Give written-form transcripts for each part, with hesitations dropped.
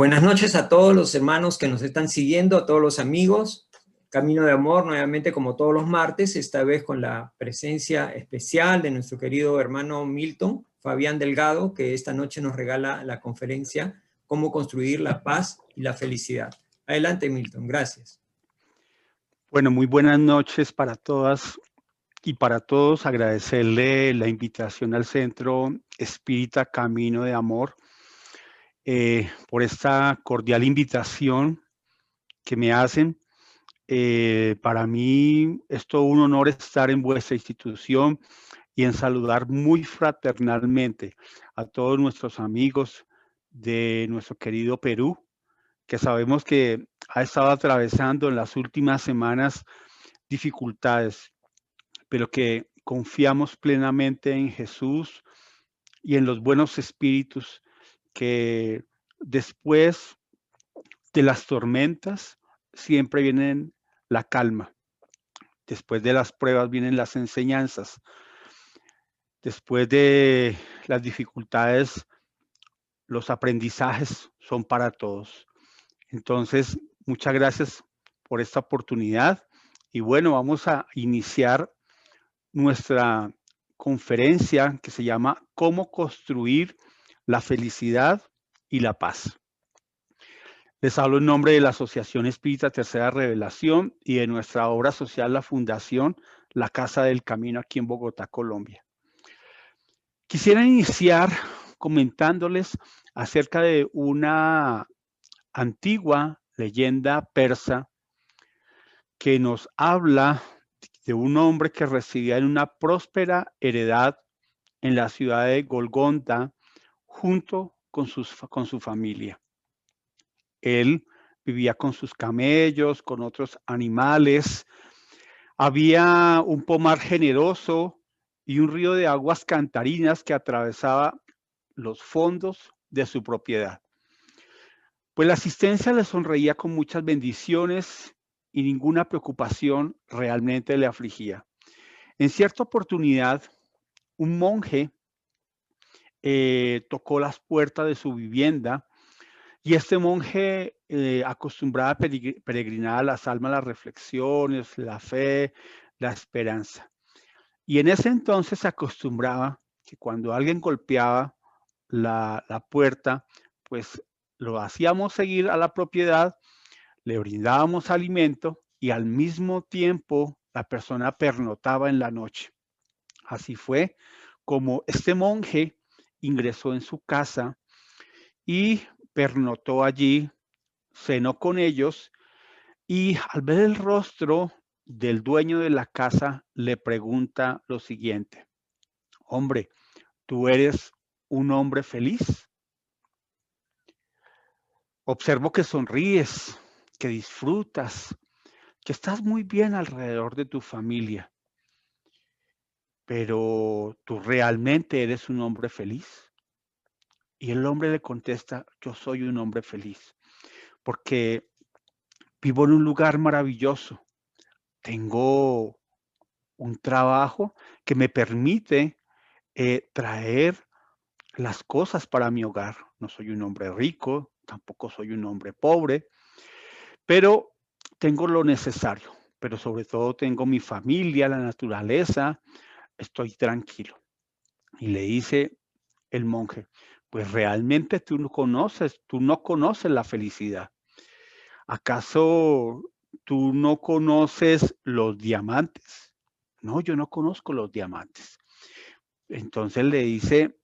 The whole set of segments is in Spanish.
buenas noches a todos los hermanos que nos están siguiendo, a todos los amigos. Camino de Amor, nuevamente como todos los martes, esta vez con la presencia especial de nuestro querido hermano Milton Fabián Delgado, que esta noche nos regala la conferencia Cómo construir la paz y la felicidad. Adelante, Milton, gracias. Bueno, muy buenas noches para todas y para todos. Agradecerle la invitación al Centro Espírita Camino de Amor por esta cordial invitación que me hacen. Para mí es todo un honor estar en vuestra institución y en saludar muy fraternalmente a todos nuestros amigos de nuestro querido Perú, que sabemos que ha estado atravesando en las últimas semanas dificultades, pero que confiamos plenamente en Jesús y en los buenos espíritus que después de las tormentas siempre vienen la calma. Después de las pruebas vienen las enseñanzas. Después de las dificultades, los aprendizajes son para todos. Entonces, muchas gracias por esta oportunidad. Y bueno, vamos a iniciar nuestra conferencia que se llama Cómo construir la felicidad y la paz. Les hablo en nombre de la Asociación Espírita Tercera Revelación y de nuestra obra social, la Fundación La Casa del Camino, aquí en Bogotá, Colombia. Quisiera iniciar comentándoles acerca de una antigua leyenda persa que nos habla de un hombre que residía en una próspera heredad en la ciudad de Golgonda junto con su familia. Él vivía con sus camellos, con otros animales. Había un pomar generoso y un río de aguas cantarinas que atravesaba los fondos de su propiedad. Pues la asistencia le sonreía con muchas bendiciones y ninguna preocupación realmente le afligía. En cierta oportunidad, un monje tocó las puertas de su vivienda y este monje acostumbraba a peregrinar a las almas, las reflexiones, la fe, la esperanza. Y en ese entonces se acostumbraba que cuando alguien golpeaba la puerta, pues lo hacíamos seguir a la propiedad, le brindábamos alimento y al mismo tiempo la persona pernotaba en la noche. Así fue como este monje ingresó en su casa y pernotó allí, cenó con ellos y al ver el rostro del dueño de la casa le pregunta lo siguiente: hombre, ¿tú eres un hombre feliz? Observo que sonríes, que disfrutas, que estás muy bien alrededor de tu familia, pero ¿tú realmente eres un hombre feliz? Y el hombre le contesta: yo soy un hombre feliz, porque vivo en un lugar maravilloso, tengo un trabajo que me permite traer las cosas para mi hogar. No soy un hombre rico, tampoco soy un hombre pobre, pero tengo lo necesario, pero sobre todo tengo mi familia, la naturaleza, estoy tranquilo. Y le dice el monje: pues realmente tú no conoces la felicidad. ¿Acaso tú no conoces los diamantes? No, yo no conozco los diamantes. Entonces le dice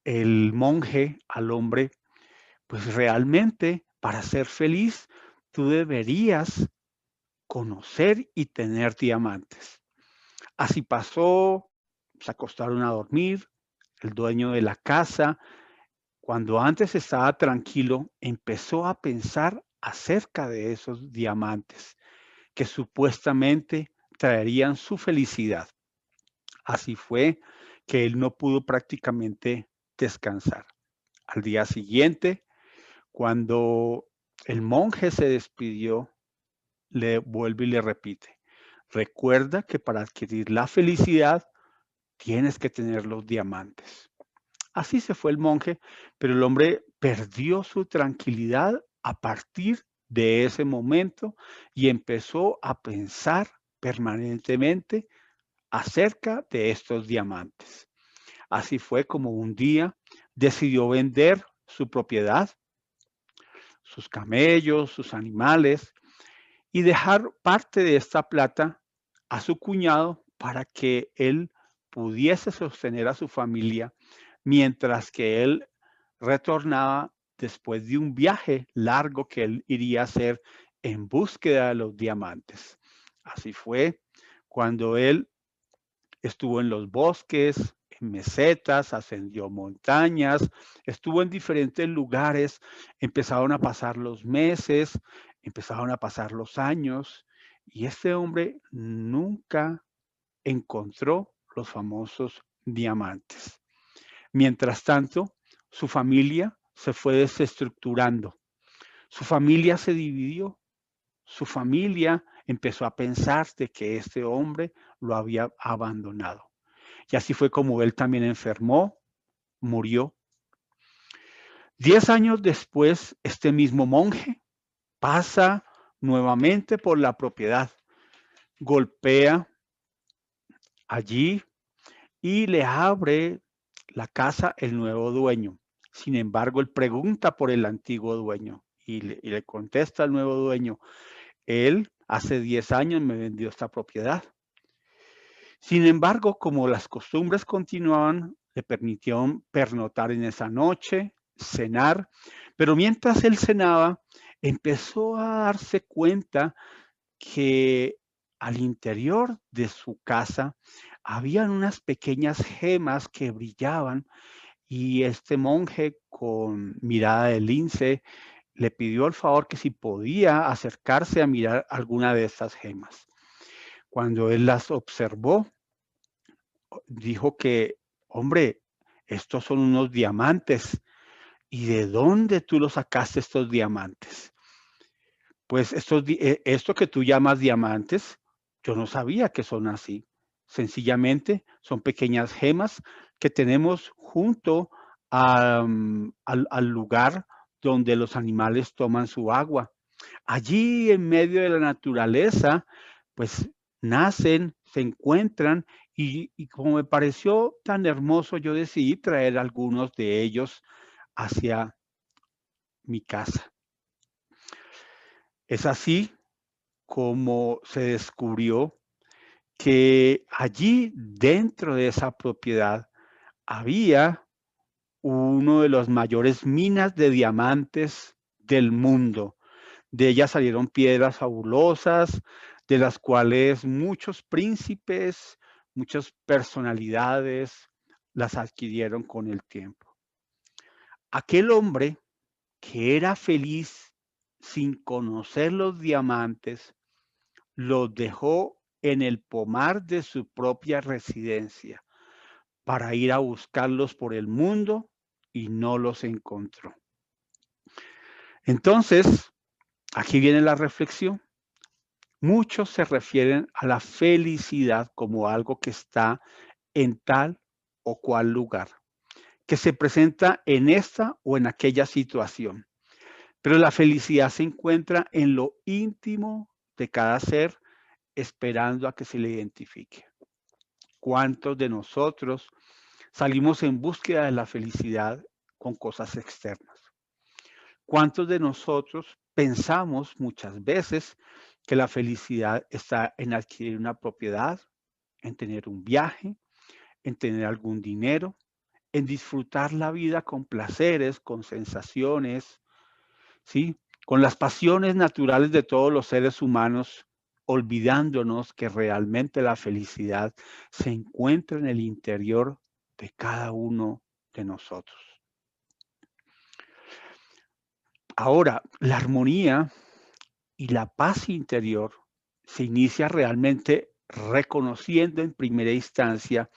el monje al hombre: pues realmente para ser feliz tú deberías conocer y tener diamantes. Así pasó, se acostaron a dormir. El dueño de la casa, cuando antes estaba tranquilo, empezó a pensar acerca de esos diamantes que supuestamente traerían su felicidad. Así fue que él no pudo prácticamente descansar. Al día siguiente, cuando el monje se despidió, le vuelve y le repite: recuerda que para adquirir la felicidad tienes que tener los diamantes. Así se fue el monje, pero el hombre perdió su tranquilidad a partir de ese momento y empezó a pensar permanentemente acerca de estos diamantes. Así fue como un día decidió vender su propiedad, sus camellos, sus animales, y dejar parte de esta plata a su cuñado para que él pudiese sostener a su familia mientras que él retornaba después de un viaje largo que él iría a hacer en búsqueda de los diamantes. Así fue cuando él estuvo en los bosques, en mesetas, ascendió montañas, estuvo en diferentes lugares, empezaron a pasar los meses, empezaron a pasar los años, y este hombre nunca encontró los famosos diamantes. Mientras tanto, su familia se fue desestructurando, su familia se dividió, su familia empezó a pensar de que este hombre lo había abandonado. Y así fue como él también enfermó, murió. 10 años después, este mismo monje pasa nuevamente por la propiedad, golpea allí y le abre la casa el nuevo dueño. Sin embargo, él pregunta por el antiguo dueño y le contesta al nuevo dueño, él hace 10 años me vendió esta propiedad. Sin embargo, como las costumbres continuaban, le permitieron pernoctar en esa noche, cenar, pero mientras él cenaba, empezó a darse cuenta que al interior de su casa habían unas pequeñas gemas que brillaban y este monje con mirada de lince le pidió el favor que si podía acercarse a mirar alguna de estas gemas. Cuando él las observó, dijo que, hombre, estos son unos diamantes. ¿Y de dónde tú los sacaste estos diamantes? Pues esto que tú llamas diamantes, yo no sabía que son así. Sencillamente son pequeñas gemas que tenemos junto al lugar donde los animales toman su agua. Allí en medio de la naturaleza, pues nacen, se encuentran y como me pareció tan hermoso, yo decidí traer algunos de ellos hacia mi casa. Es así como se descubrió que allí dentro de esa propiedad había uno de las mayores minas de diamantes del mundo. De ella salieron piedras fabulosas, de las cuales muchos príncipes, muchas personalidades las adquirieron con el tiempo. Aquel hombre que era feliz sin conocer los diamantes, los dejó en el pomar de su propia residencia para ir a buscarlos por el mundo y no los encontró. Entonces, aquí viene la reflexión. Muchos se refieren a la felicidad como algo que está en tal o cual lugar, que se presenta en esta o en aquella situación. Pero la felicidad se encuentra en lo íntimo de cada ser, esperando a que se le identifique. ¿Cuántos de nosotros salimos en búsqueda de la felicidad con cosas externas? ¿Cuántos de nosotros pensamos muchas veces que la felicidad está en adquirir una propiedad, en tener un viaje, en tener algún dinero, en disfrutar la vida con placeres, con sensaciones, ¿sí? Con las pasiones naturales de todos los seres humanos, olvidándonos que realmente la felicidad se encuentra en el interior de cada uno de nosotros? Ahora, la armonía y la paz interior se inicia realmente reconociendo en primera instancia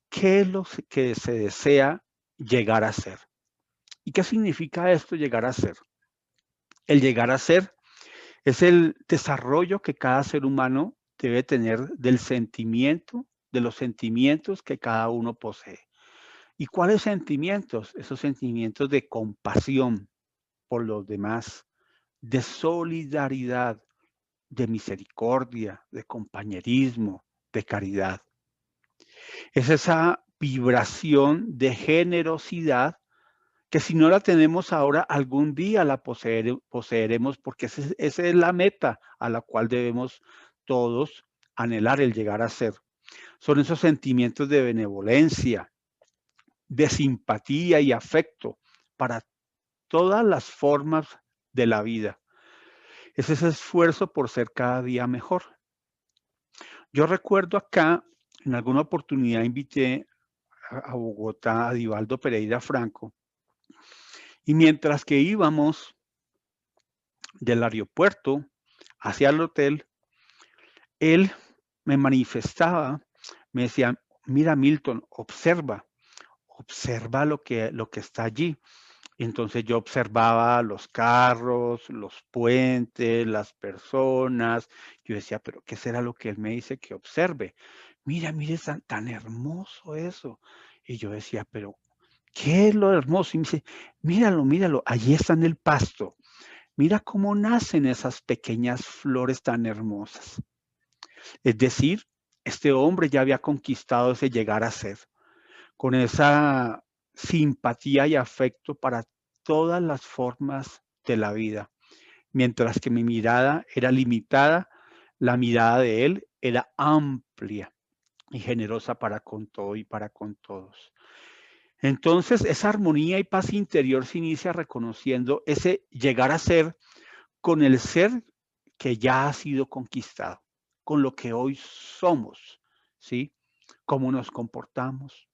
qué es lo que se desea llegar a ser. ¿Y qué significa esto llegar a ser? El llegar a ser es el desarrollo que cada ser humano debe tener del sentimiento, de los sentimientos que cada uno posee. ¿Y cuáles sentimientos? Esos sentimientos de compasión por los demás, de solidaridad, de misericordia, de compañerismo, de caridad. Es esa vibración de generosidad que si no la tenemos ahora, algún día la poseeremos, porque esa es la meta a la cual debemos todos anhelar el llegar a ser. Son esos sentimientos de benevolencia, de simpatía y afecto para todas las formas de la vida. Es ese esfuerzo por ser cada día mejor. Yo recuerdo acá, en alguna oportunidad invité a Bogotá a Divaldo Pereira Franco, y mientras que íbamos del aeropuerto hacia el hotel, él me manifestaba, me decía, mira Milton, observa lo que está allí. Entonces yo observaba los carros, los puentes, las personas. Yo decía, pero ¿qué será lo que él me dice que observe? Mira, mire, es tan hermoso eso. Y yo decía, pero ¿qué es lo hermoso? Y me dice, míralo, míralo, allí está en el pasto. Mira cómo nacen esas pequeñas flores tan hermosas. Es decir, este hombre ya había conquistado ese llegar a ser, con esa simpatía y afecto para todas las formas de la vida. Mientras que mi mirada era limitada, la mirada de él era amplia y generosa para con todo y para con todos. Entonces, esa armonía y paz interior se inicia reconociendo ese llegar a ser con el ser que ya ha sido conquistado, con lo que hoy somos, ¿sí? Cómo nos comportamos,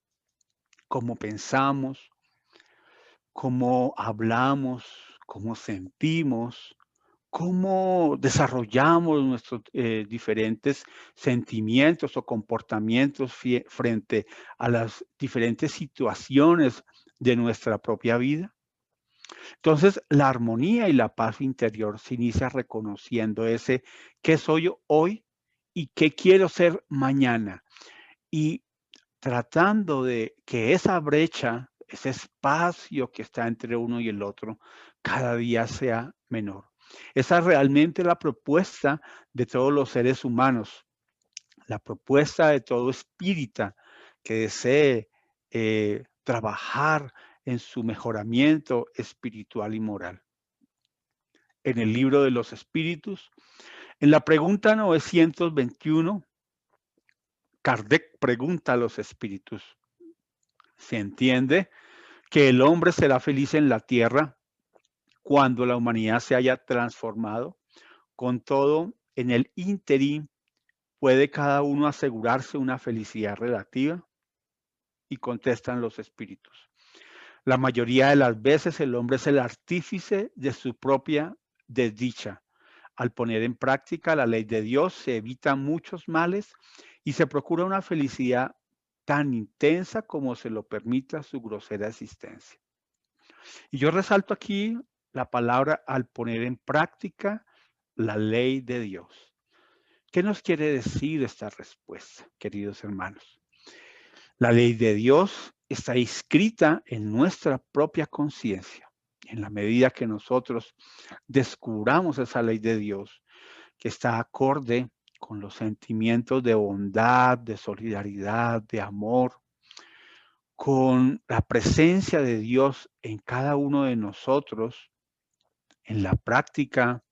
cómo pensamos, cómo hablamos, cómo sentimos, cómo desarrollamos nuestros diferentes sentimientos o comportamientos frente a las diferentes situaciones de nuestra propia vida. Entonces, la armonía y la paz interior se inicia reconociendo ese qué soy yo hoy y qué quiero ser mañana. Y tratando de que esa brecha, ese espacio que está entre uno y el otro, cada día sea menor. Esa es realmente la propuesta de todos los seres humanos, la propuesta de todo espírita que desee trabajar en su mejoramiento espiritual y moral. En el libro de los espíritus, en la pregunta 921, Kardec pregunta a los espíritus, ¿se entiende que el hombre será feliz en la tierra cuando la humanidad se haya transformado? Con todo, en el ínterin, ¿puede cada uno asegurarse una felicidad relativa? Y contestan los espíritus. La mayoría de las veces el hombre es el artífice de su propia desdicha. Al poner en práctica la ley de Dios se evitan muchos males y se procura una felicidad tan intensa como se lo permita su grosera existencia. Y yo resalto aquí la palabra al poner en práctica la ley de Dios. ¿Qué nos quiere decir esta respuesta, queridos hermanos? La ley de Dios está inscrita en nuestra propia conciencia. En la medida que nosotros descubramos esa ley de Dios, que está acorde con los sentimientos de bondad, de solidaridad, de amor, con la presencia de Dios en cada uno de nosotros, en la práctica,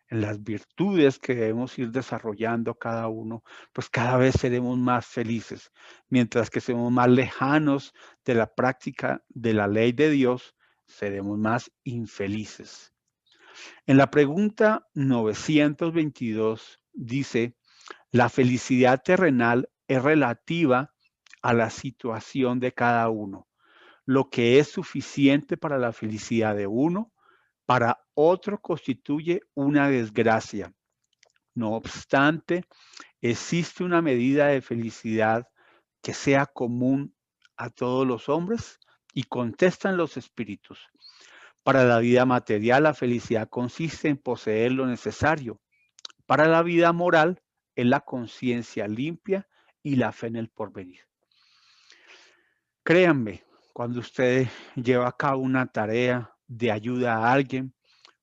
en las virtudes que debemos ir desarrollando cada uno, pues cada vez seremos más felices, mientras que seremos más lejanos de la práctica de la ley de Dios, seremos más infelices. En la pregunta 922 dice, la felicidad terrenal es relativa a la situación de cada uno. Lo que es suficiente para la felicidad de uno, para otro constituye una desgracia. No obstante, existe una medida de felicidad que sea común a todos los hombres y contestan los espíritus. Para la vida material, la felicidad consiste en poseer lo necesario. Para la vida moral, es la conciencia limpia y la fe en el porvenir. Créanme, cuando usted lleva a cabo una tarea de ayuda a alguien,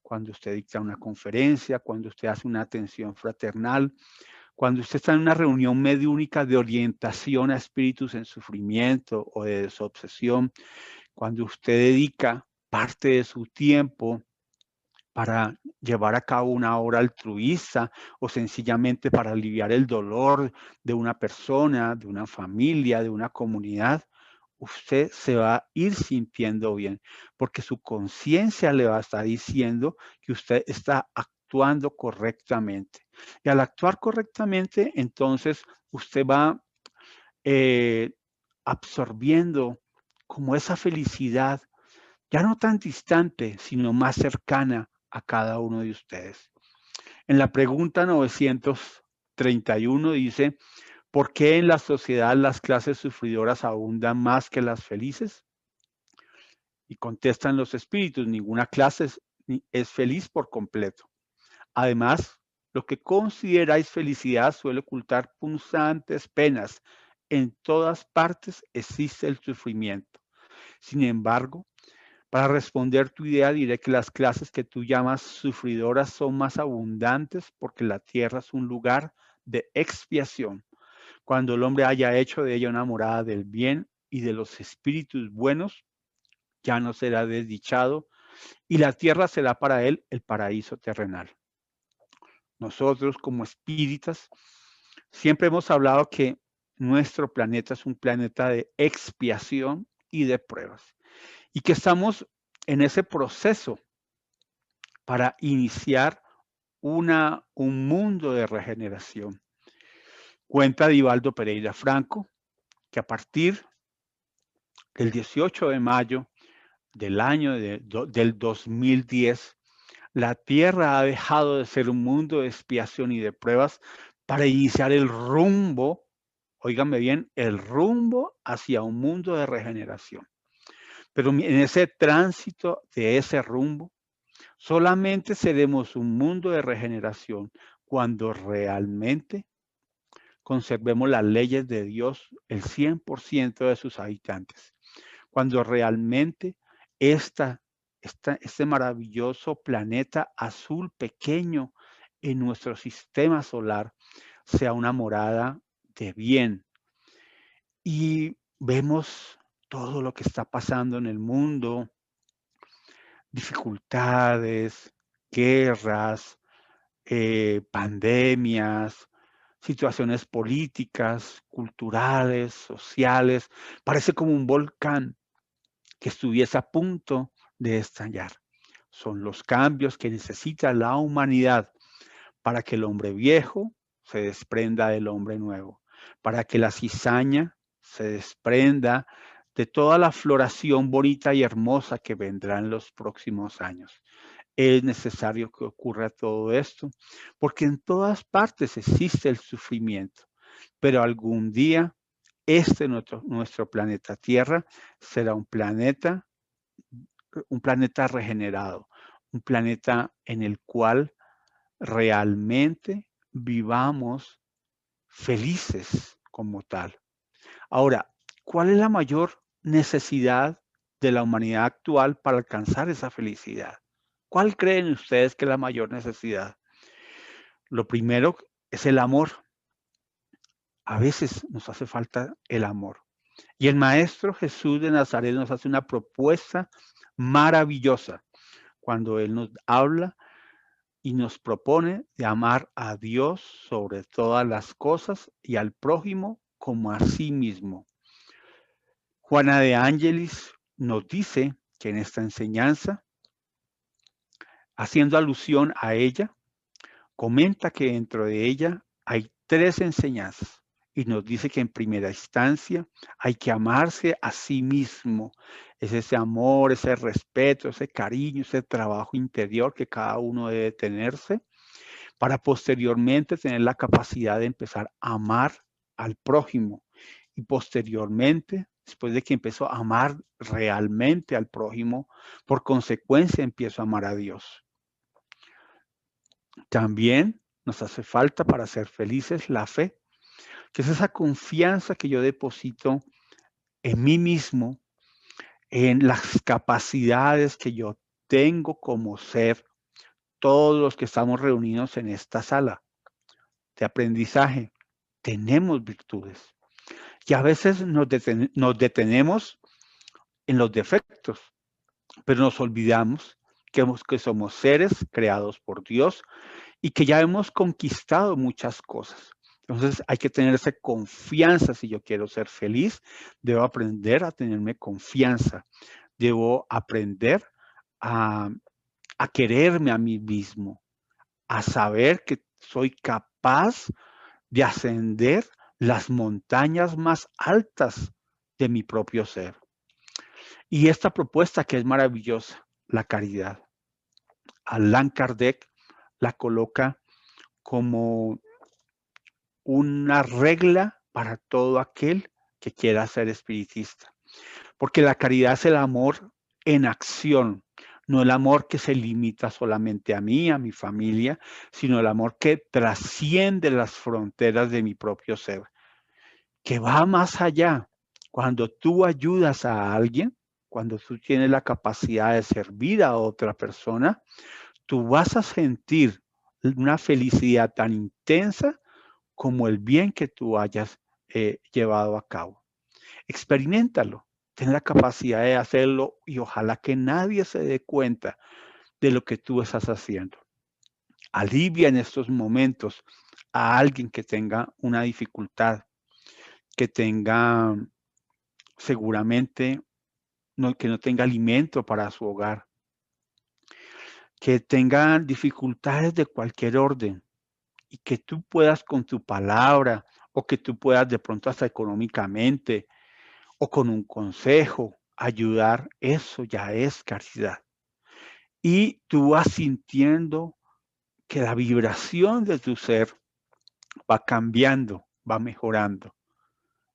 cuando usted dicta una conferencia, cuando usted hace una atención fraternal, cuando usted está en una reunión mediúnica de orientación a espíritus en sufrimiento o de desobsesión, cuando usted dedica parte de su tiempo para llevar a cabo una obra altruista o sencillamente para aliviar el dolor de una persona, de una familia, de una comunidad, usted se va a ir sintiendo bien, porque su conciencia le va a estar diciendo que usted está actuando correctamente. Y al actuar correctamente, entonces usted va eh, absorbiendo como esa felicidad, ya no tan distante, sino más cercana a cada uno de ustedes. En la pregunta 931 dice, ¿por qué en la sociedad las clases sufridoras abundan más que las felices? Y contestan los espíritus, ninguna clase es feliz por completo. Además, lo que consideráis felicidad suele ocultar punzantes penas. En todas partes existe el sufrimiento. Sin embargo, para responder tu idea, diré que las clases que tú llamas sufridoras son más abundantes porque la tierra es un lugar de expiación. Cuando el hombre haya hecho de ella una morada del bien y de los espíritus buenos, ya no será desdichado y la tierra será para él el paraíso terrenal. Nosotros como espíritas siempre hemos hablado que nuestro planeta es un planeta de expiación y de pruebas y que estamos en ese proceso para iniciar un mundo de regeneración. Cuenta Divaldo Pereira Franco que a partir del 18 de mayo del año del 2010, la Tierra ha dejado de ser un mundo de expiación y de pruebas para iniciar el rumbo, óigame bien, el rumbo hacia un mundo de regeneración. Pero en ese tránsito de ese rumbo, solamente seremos un mundo de regeneración cuando realmente conservemos las leyes de Dios, el 100% de sus habitantes. Cuando realmente este maravilloso planeta azul pequeño en nuestro sistema solar sea una morada de bien. Y vemos todo lo que está pasando en el mundo, dificultades, guerras, pandemias, situaciones políticas, culturales, sociales. Parece como un volcán que estuviese a punto de estallar. Son los cambios que necesita la humanidad para que el hombre viejo se desprenda del hombre nuevo, para que la cizaña se desprenda de toda la floración bonita y hermosa que vendrá en los próximos años. Es necesario que ocurra todo esto, porque en todas partes existe el sufrimiento, pero algún día nuestro planeta Tierra será un planeta regenerado, un planeta en el cual realmente vivamos felices como tal. Ahora, ¿cuál es la mayor necesidad de la humanidad actual para alcanzar esa felicidad? ¿Cuál creen ustedes que es la mayor necesidad? Lo primero es el amor. A veces nos hace falta el amor. Y el Maestro Jesús de Nazaret nos hace una propuesta maravillosa cuando Él nos habla y nos propone de amar a Dios sobre todas las cosas y al prójimo como a sí mismo. Juana de Ángelis nos dice que en esta enseñanza, haciendo alusión a ella, comenta que dentro de ella hay 3 enseñanzas y nos dice que en primera instancia hay que amarse a sí mismo. Es ese amor, ese respeto, ese cariño, ese trabajo interior que cada uno debe tenerse para posteriormente tener la capacidad de empezar a amar al prójimo y posteriormente, después de que empezó a amar realmente al prójimo, por consecuencia empiezo a amar a Dios. También nos hace falta para ser felices la fe, que es esa confianza que yo deposito en mí mismo, en las capacidades que yo tengo como ser, todos los que estamos reunidos en esta sala de aprendizaje, tenemos virtudes. Y a veces nos detenemos en los defectos, pero nos olvidamos que somos seres creados por Dios y que ya hemos conquistado muchas cosas. Entonces hay que tenerse confianza. Si yo quiero ser feliz, debo aprender a tenerme confianza. Debo aprender a, a quererme a mí mismo, a saber que soy capaz de ascender las montañas más altas de mi propio ser. Y esta propuesta que es maravillosa, la caridad, Allan Kardec la coloca como una regla para todo aquel que quiera ser espiritista. Porque la caridad es el amor en acción, no el amor que se limita solamente a mí, a mi familia, sino el amor que trasciende las fronteras de mi propio ser, que va más allá. Cuando tú ayudas a alguien, cuando tú tienes la capacidad de servir a otra persona, tú vas a sentir una felicidad tan intensa como el bien que tú hayas llevado a cabo. Experiméntalo, ten la capacidad de hacerlo y ojalá que nadie se dé cuenta de lo que tú estás haciendo. Alivia en estos momentos a alguien que tenga una dificultad, que tenga seguramente que no tenga alimento para su hogar, que tenga dificultades de cualquier orden y que tú puedas con tu palabra o que tú puedas de pronto hasta económicamente o con un consejo ayudar, eso ya es caridad. Y tú vas sintiendo que la vibración de tu ser va cambiando, va mejorando,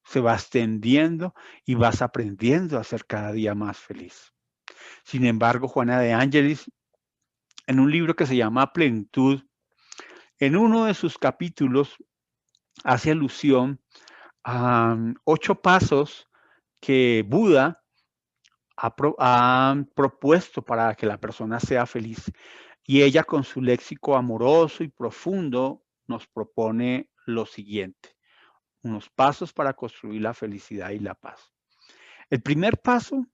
se va extendiendo y vas aprendiendo a ser cada día más feliz. Sin embargo, Juana de Ángelis, en un libro que se llama Plenitud, en uno de sus capítulos hace alusión a 8 pasos que Buda ha propuesto para que la persona sea feliz. Y ella con su léxico amoroso y profundo nos propone lo siguiente: unos pasos para construir la felicidad y la paz. El primer paso,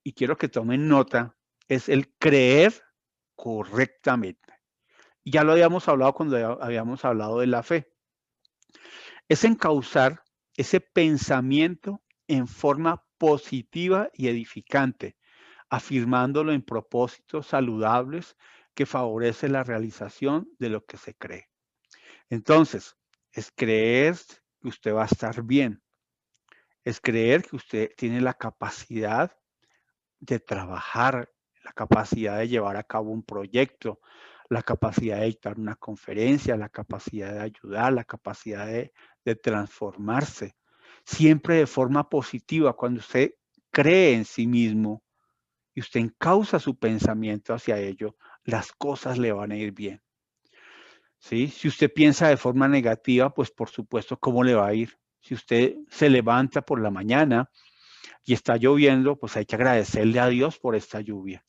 y quiero que tomen nota, es el creer correctamente. Y ya lo habíamos hablado cuando habíamos hablado de la fe. Es encauzar ese pensamiento en forma positiva y edificante, afirmándolo en propósitos saludables que favorecen la realización de lo que se cree. Entonces, es creer que usted va a estar bien, es creer que usted tiene la capacidad de trabajar, la capacidad de llevar a cabo un proyecto, la capacidad de dictar una conferencia, la capacidad de ayudar, la capacidad de transformarse, siempre de forma positiva. Cuando usted cree en sí mismo y usted encausa su pensamiento hacia ello, las cosas le van a ir bien. ¿Sí? Si usted piensa de forma negativa, pues por supuesto, ¿cómo le va a ir? Si usted se levanta por la mañana y está lloviendo, pues hay que agradecerle a Dios por esta lluvia.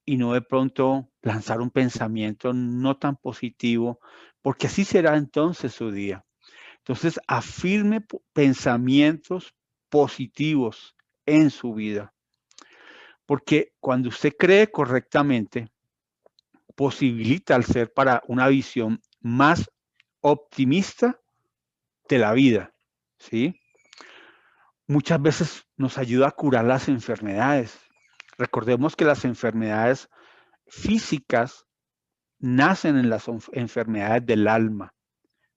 Y no de pronto lanzar un pensamiento no tan positivo, porque así será entonces su día. Entonces, afirme pensamientos positivos en su vida. Porque cuando usted cree correctamente, posibilita al ser para una visión más optimista de la vida, ¿sí? Muchas veces nos ayuda a curar las enfermedades. Recordemos que las enfermedades físicas nacen en las enfermedades del alma,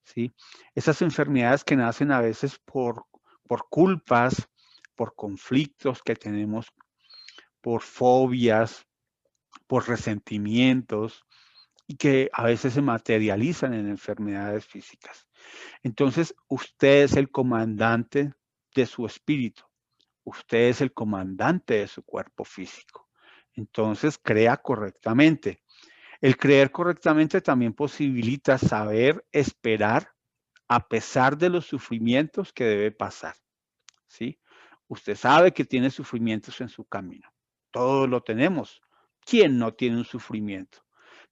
¿sí? Esas enfermedades que nacen a veces por culpas, por conflictos que tenemos, por fobias, por resentimientos, y que a veces se materializan en enfermedades físicas. Entonces, usted es el comandante de su espíritu. Usted es el comandante de su cuerpo físico. Entonces, crea correctamente. El creer correctamente también posibilita saber esperar a pesar de los sufrimientos que debe pasar, ¿sí? Usted sabe que tiene sufrimientos en su camino. Todos lo tenemos. ¿Quién no tiene un sufrimiento?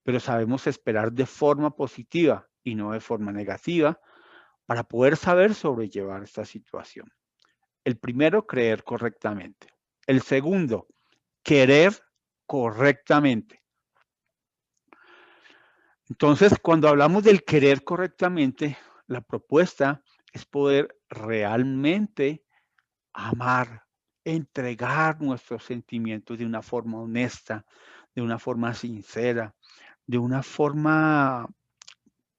Pero sabemos esperar de forma positiva y no de forma negativa para poder saber sobrellevar esta situación. El primero, creer correctamente. El segundo, querer correctamente. Entonces, cuando hablamos del querer correctamente, la propuesta es poder realmente amar, entregar nuestros sentimientos de una forma honesta, de una forma sincera, de una forma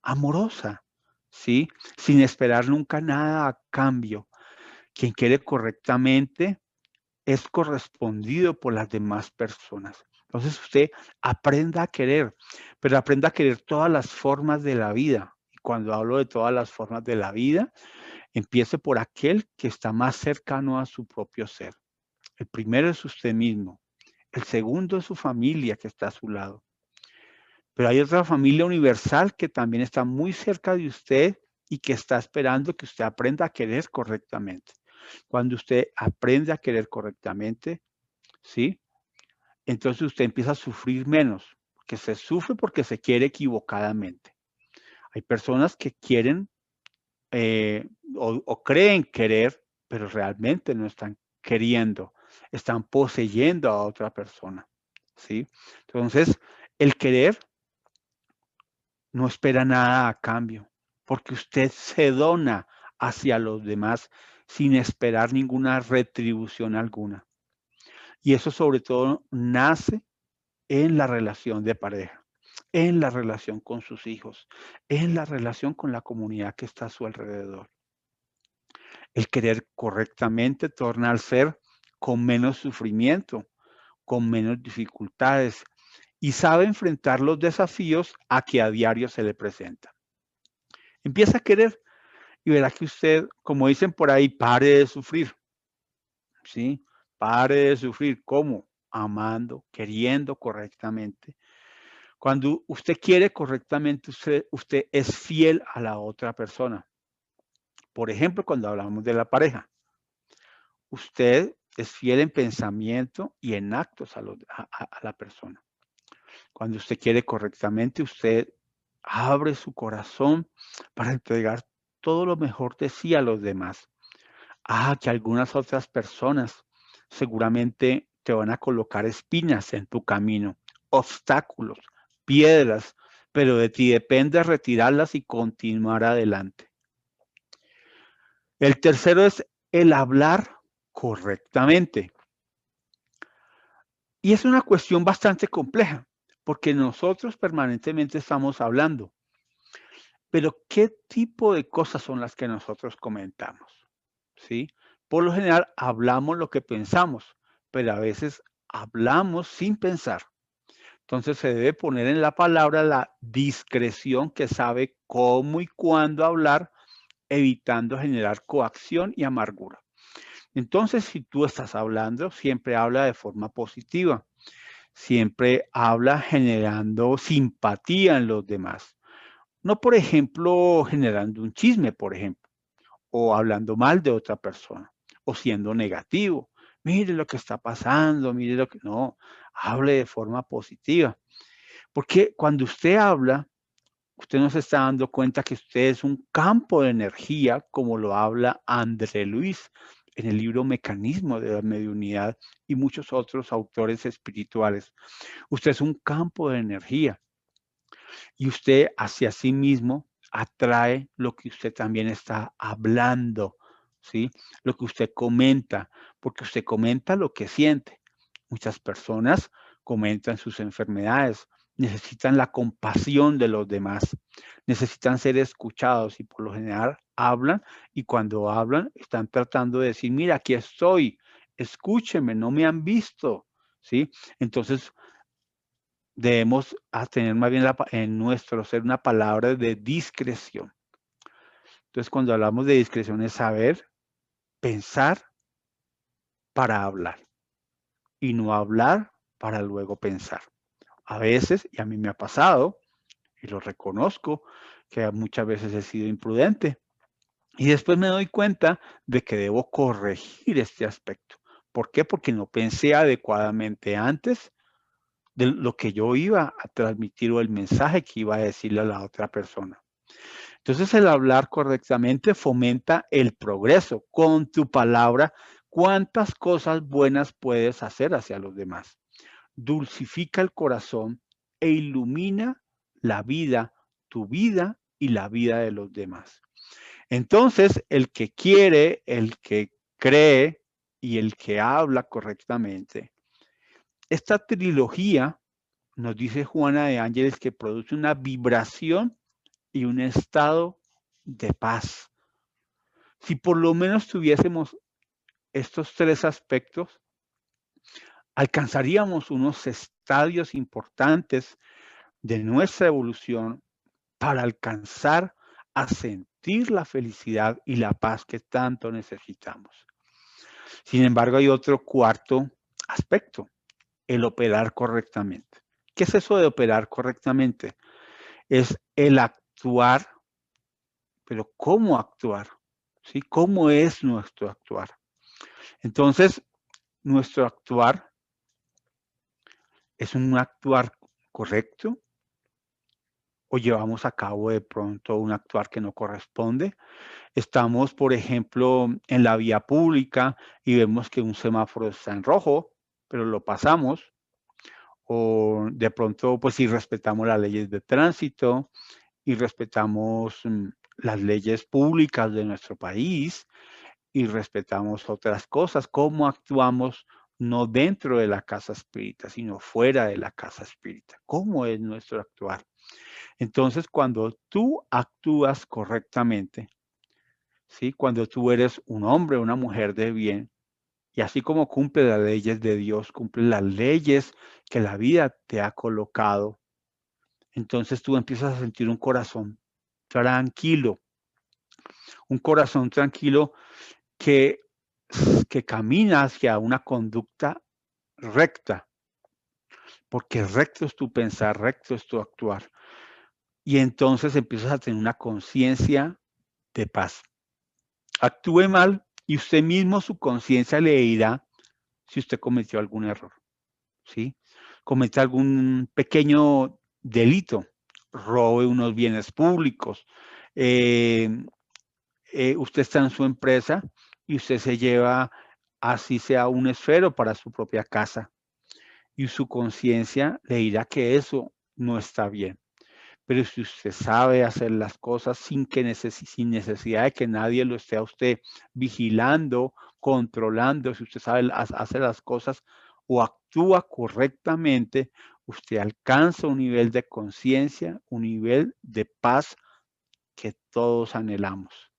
amorosa, ¿sí? Sin esperar nunca nada a cambio. Quien quiere correctamente es correspondido por las demás personas. Entonces usted aprenda a querer, pero aprenda a querer todas las formas de la vida. Y cuando hablo de todas las formas de la vida, empiece por aquel que está más cercano a su propio ser. El primero es usted mismo. El segundo es su familia que está a su lado. Pero hay otra familia universal que también está muy cerca de usted y que está esperando que usted aprenda a querer correctamente. Cuando usted aprende a querer correctamente, ¿sí? Entonces usted empieza a sufrir menos, porque se sufre porque se quiere equivocadamente. Hay personas que quieren o creen querer, pero realmente no están queriendo, están poseyendo a otra persona, ¿sí? Entonces, el querer no espera nada a cambio, porque usted se dona hacia los demás sin esperar ninguna retribución alguna. Y eso sobre todo nace en la relación de pareja, en la relación con sus hijos, en la relación con la comunidad que está a su alrededor. El querer correctamente torna al ser con menos sufrimiento, con menos dificultades y sabe enfrentar los desafíos a que a diario se le presentan. Empieza a querer y verá que usted, como dicen por ahí, pare de sufrir, ¿sí? Pare de sufrir. ¿Cómo? Amando, queriendo correctamente. Cuando usted quiere correctamente, usted es fiel a la otra persona. Por ejemplo, cuando hablamos de la pareja, usted es fiel en pensamiento y en actos a la persona. Cuando usted quiere correctamente, usted abre su corazón para entregar todo lo mejor de sí a los demás. Que algunas otras personas seguramente te van a colocar espinas en tu camino, obstáculos, piedras, pero de ti depende retirarlas y continuar adelante. El tercero es el hablar correctamente. Y es una cuestión bastante compleja, porque nosotros permanentemente estamos hablando. Pero ¿qué tipo de cosas son las que nosotros comentamos? ¿Sí? Por lo general hablamos lo que pensamos, pero a veces hablamos sin pensar. Entonces se debe poner en la palabra la discreción que sabe cómo y cuándo hablar, evitando generar coacción y amargura. Entonces, si tú estás hablando, siempre habla de forma positiva. Siempre habla generando simpatía en los demás. No, por ejemplo, generando un chisme, por ejemplo, o hablando mal de otra persona, o siendo negativo. Mire lo que está pasando, mire lo que... No, hable de forma positiva. Porque cuando usted habla, usted no se está dando cuenta que usted es un campo de energía, como lo habla André Luis en el libro Mecanismo de la Mediunidad y muchos otros autores espirituales. Usted es un campo de energía y usted hacia sí mismo atrae lo que usted también está hablando, ¿sí? Lo que usted comenta, porque usted comenta lo que siente. Muchas personas comentan sus enfermedades, necesitan la compasión de los demás, necesitan ser escuchados y por lo general hablan y cuando hablan están tratando de decir, mira, aquí estoy, escúcheme, no me han visto, ¿sí? Entonces, debemos tener más bien en nuestro ser una palabra de discreción. Entonces, cuando hablamos de discreción es saber pensar para hablar y no hablar para luego pensar. A veces, y a mí me ha pasado, y lo reconozco, que muchas veces he sido imprudente. Y después me doy cuenta de que debo corregir este aspecto. ¿Por qué? Porque no pensé adecuadamente antes de lo que yo iba a transmitir o el mensaje que iba a decirle a la otra persona. Entonces, el hablar correctamente fomenta el progreso. Con tu palabra, ¿cuántas cosas buenas puedes hacer hacia los demás? Dulcifica el corazón e ilumina la vida, tu vida y la vida de los demás. Entonces, el que quiere, el que cree y el que habla correctamente, esta trilogía, nos dice Juana de Ángeles, que produce una vibración y un estado de paz. Si por lo menos tuviésemos estos tres aspectos, alcanzaríamos unos estadios importantes de nuestra evolución para alcanzar a sentir la felicidad y la paz que tanto necesitamos. Sin embargo, hay otro cuarto aspecto, el operar correctamente. ¿Qué es eso de operar correctamente? Es el actuar, pero ¿cómo actuar? ¿Sí? ¿Cómo es nuestro actuar? Entonces, nuestro actuar es un actuar correcto o llevamos a cabo de pronto un actuar que no corresponde. Estamos, por ejemplo, en la vía pública y vemos que un semáforo está en rojo, pero lo pasamos. O de pronto, pues si respetamos las leyes de tránsito y respetamos las leyes públicas de nuestro país y respetamos otras cosas, cómo actuamos no dentro de la casa espírita, sino fuera de la casa espírita. ¿Cómo es nuestro actuar? Entonces, cuando tú actúas correctamente, ¿sí? Cuando tú eres un hombre o una mujer de bien, y así como cumple las leyes de Dios, cumple las leyes que la vida te ha colocado, entonces tú empiezas a sentir un corazón tranquilo que, que camina hacia una conducta recta, porque recto es tu pensar, recto es tu actuar. Y entonces empiezas a tener una conciencia de paz. Actúe mal y usted mismo, su conciencia le dirá si usted cometió algún error, ¿sí? Comete algún pequeño delito, robe unos bienes públicos, usted está en su empresa y usted se lleva, así sea, un esfero para su propia casa y su conciencia le dirá que eso no está bien. Pero si usted sabe hacer las cosas sin necesidad de que nadie lo esté a usted vigilando, controlando, si usted sabe hacer las cosas o actúa correctamente, usted alcanza un nivel de conciencia, un nivel de paz que todos anhelamos.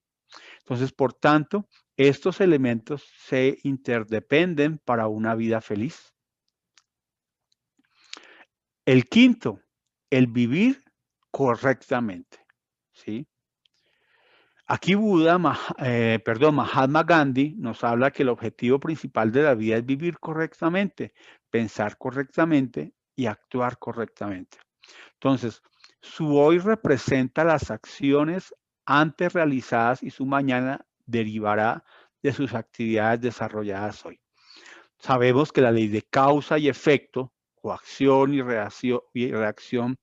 Entonces, por tanto, estos elementos se interdependen para una vida feliz. El quinto, el vivir correctamente, ¿sí? Aquí Mahatma Gandhi nos habla que el objetivo principal de la vida es vivir correctamente, pensar correctamente y actuar correctamente. Entonces, su hoy representa las acciones antes realizadas y su mañana derivará de sus actividades desarrolladas hoy. Sabemos que la ley de causa y efecto, o acción y reacción,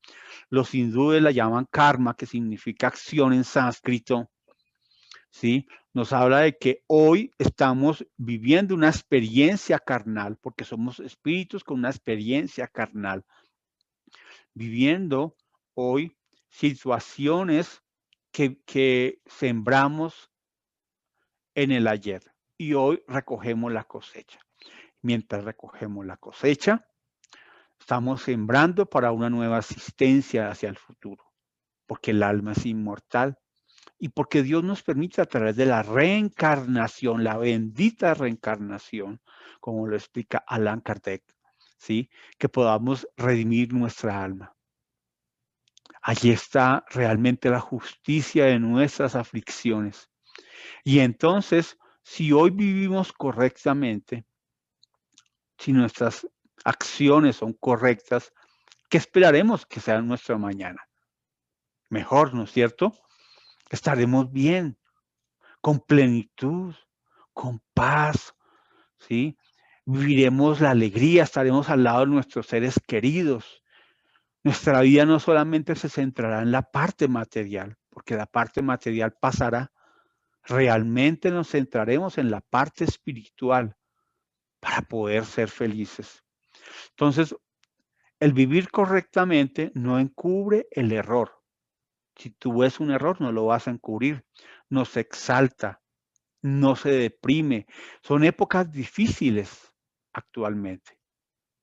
los hindúes la llaman karma, que significa acción en sánscrito, ¿sí? Nos habla de que hoy estamos viviendo una experiencia carnal, porque somos espíritus con una experiencia carnal, viviendo hoy situaciones que sembramos en el ayer y hoy recogemos la cosecha. Mientras recogemos la cosecha, estamos sembrando para una nueva existencia hacia el futuro, porque el alma es inmortal y porque Dios nos permite a través de la reencarnación, la bendita reencarnación, como lo explica Allan Kardec, ¿sí? Que podamos redimir nuestra alma. Allí está realmente la justicia de nuestras aflicciones. Y entonces, si hoy vivimos correctamente, si nuestras acciones son correctas, ¿qué esperaremos que sea nuestra mañana? Mejor, ¿no es cierto? Estaremos bien. con plenitud, con paz, ¿sí? Viviremos la alegría, estaremos al lado de nuestros seres queridos. Nuestra vida no solamente se centrará en la parte material, porque la parte material pasará. Realmente nos centraremos en la parte espiritual para poder ser felices. Entonces, el vivir correctamente no encubre el error. Si tú ves un error, no lo vas a encubrir. No se exalta, no se deprime. Son épocas difíciles actualmente,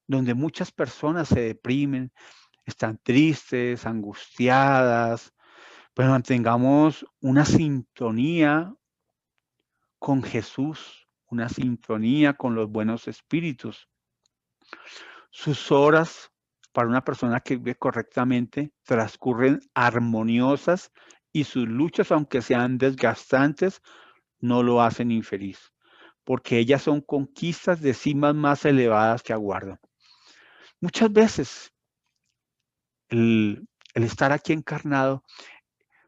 donde muchas personas se deprimen, están tristes, angustiadas. Pues mantengamos una sintonía con Jesús, una sintonía con los buenos espíritus. Sus horas para una persona que vive correctamente transcurren armoniosas y sus luchas, aunque sean desgastantes, no lo hacen infeliz, porque ellas son conquistas de cimas más elevadas que aguardan. Muchas veces el estar aquí encarnado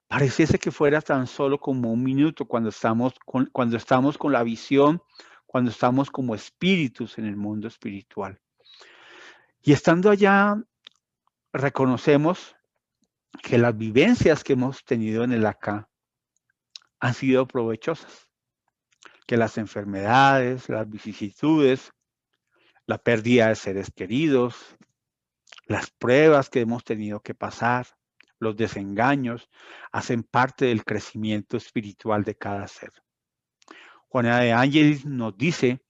pareciese que fuera tan solo como un minuto cuando estamos con la visión, cuando estamos como espíritus en el mundo espiritual. Y estando allá, reconocemos que las vivencias que hemos tenido en el acá han sido provechosas, que las enfermedades, las vicisitudes, la pérdida de seres queridos, las pruebas que hemos tenido que pasar, los desengaños, hacen parte del crecimiento espiritual de cada ser. Juana de Ángelis nos dice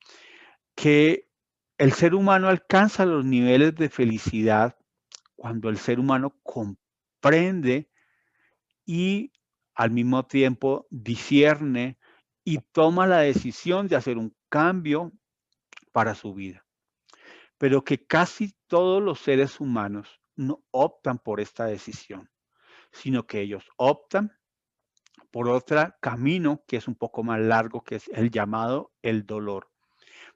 que el ser humano alcanza los niveles de felicidad cuando el ser humano comprende y al mismo tiempo discierne y toma la decisión de hacer un cambio para su vida. Pero que casi todos los seres humanos no optan por esta decisión, sino que ellos optan por otro camino que es un poco más largo, que es el llamado el dolor.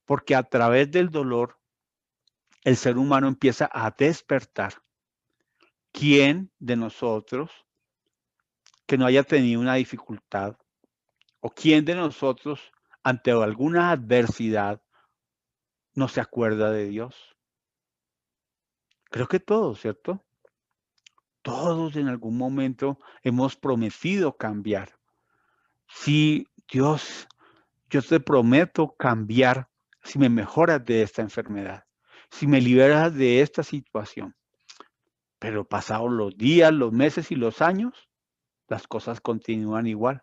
Porque a través del dolor el ser humano empieza a despertar. ¿Quién de nosotros que no haya tenido una dificultad o quién de nosotros ante alguna adversidad no se acuerda de Dios? Creo que todos, ¿cierto? Todos en algún momento hemos prometido cambiar. Sí, Dios, yo te prometo cambiar si me mejoras de esta enfermedad, si me liberas de esta situación. Pero pasados los días, los meses y los años, las cosas continúan igual.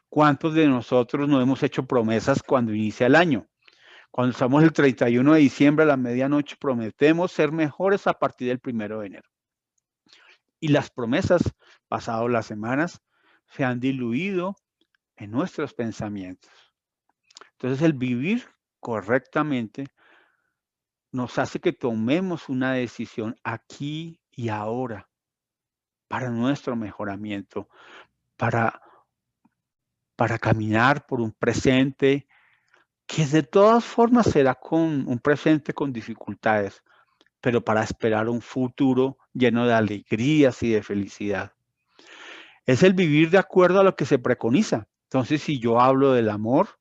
¿Cuántos de nosotros no hemos hecho promesas cuando inicia el año? Cuando estamos el 31 de diciembre a la medianoche, prometemos ser mejores a partir del 1 de enero. Y las promesas, pasadas las semanas, se han diluido en nuestros pensamientos. Entonces, el vivir correctamente nos hace que tomemos una decisión aquí y ahora para nuestro mejoramiento, para caminar por un presente que de todas formas será con un presente con dificultades, pero para esperar un futuro lleno de alegrías y de felicidad. Es el vivir de acuerdo a lo que se preconiza. Entonces, si yo hablo del amor,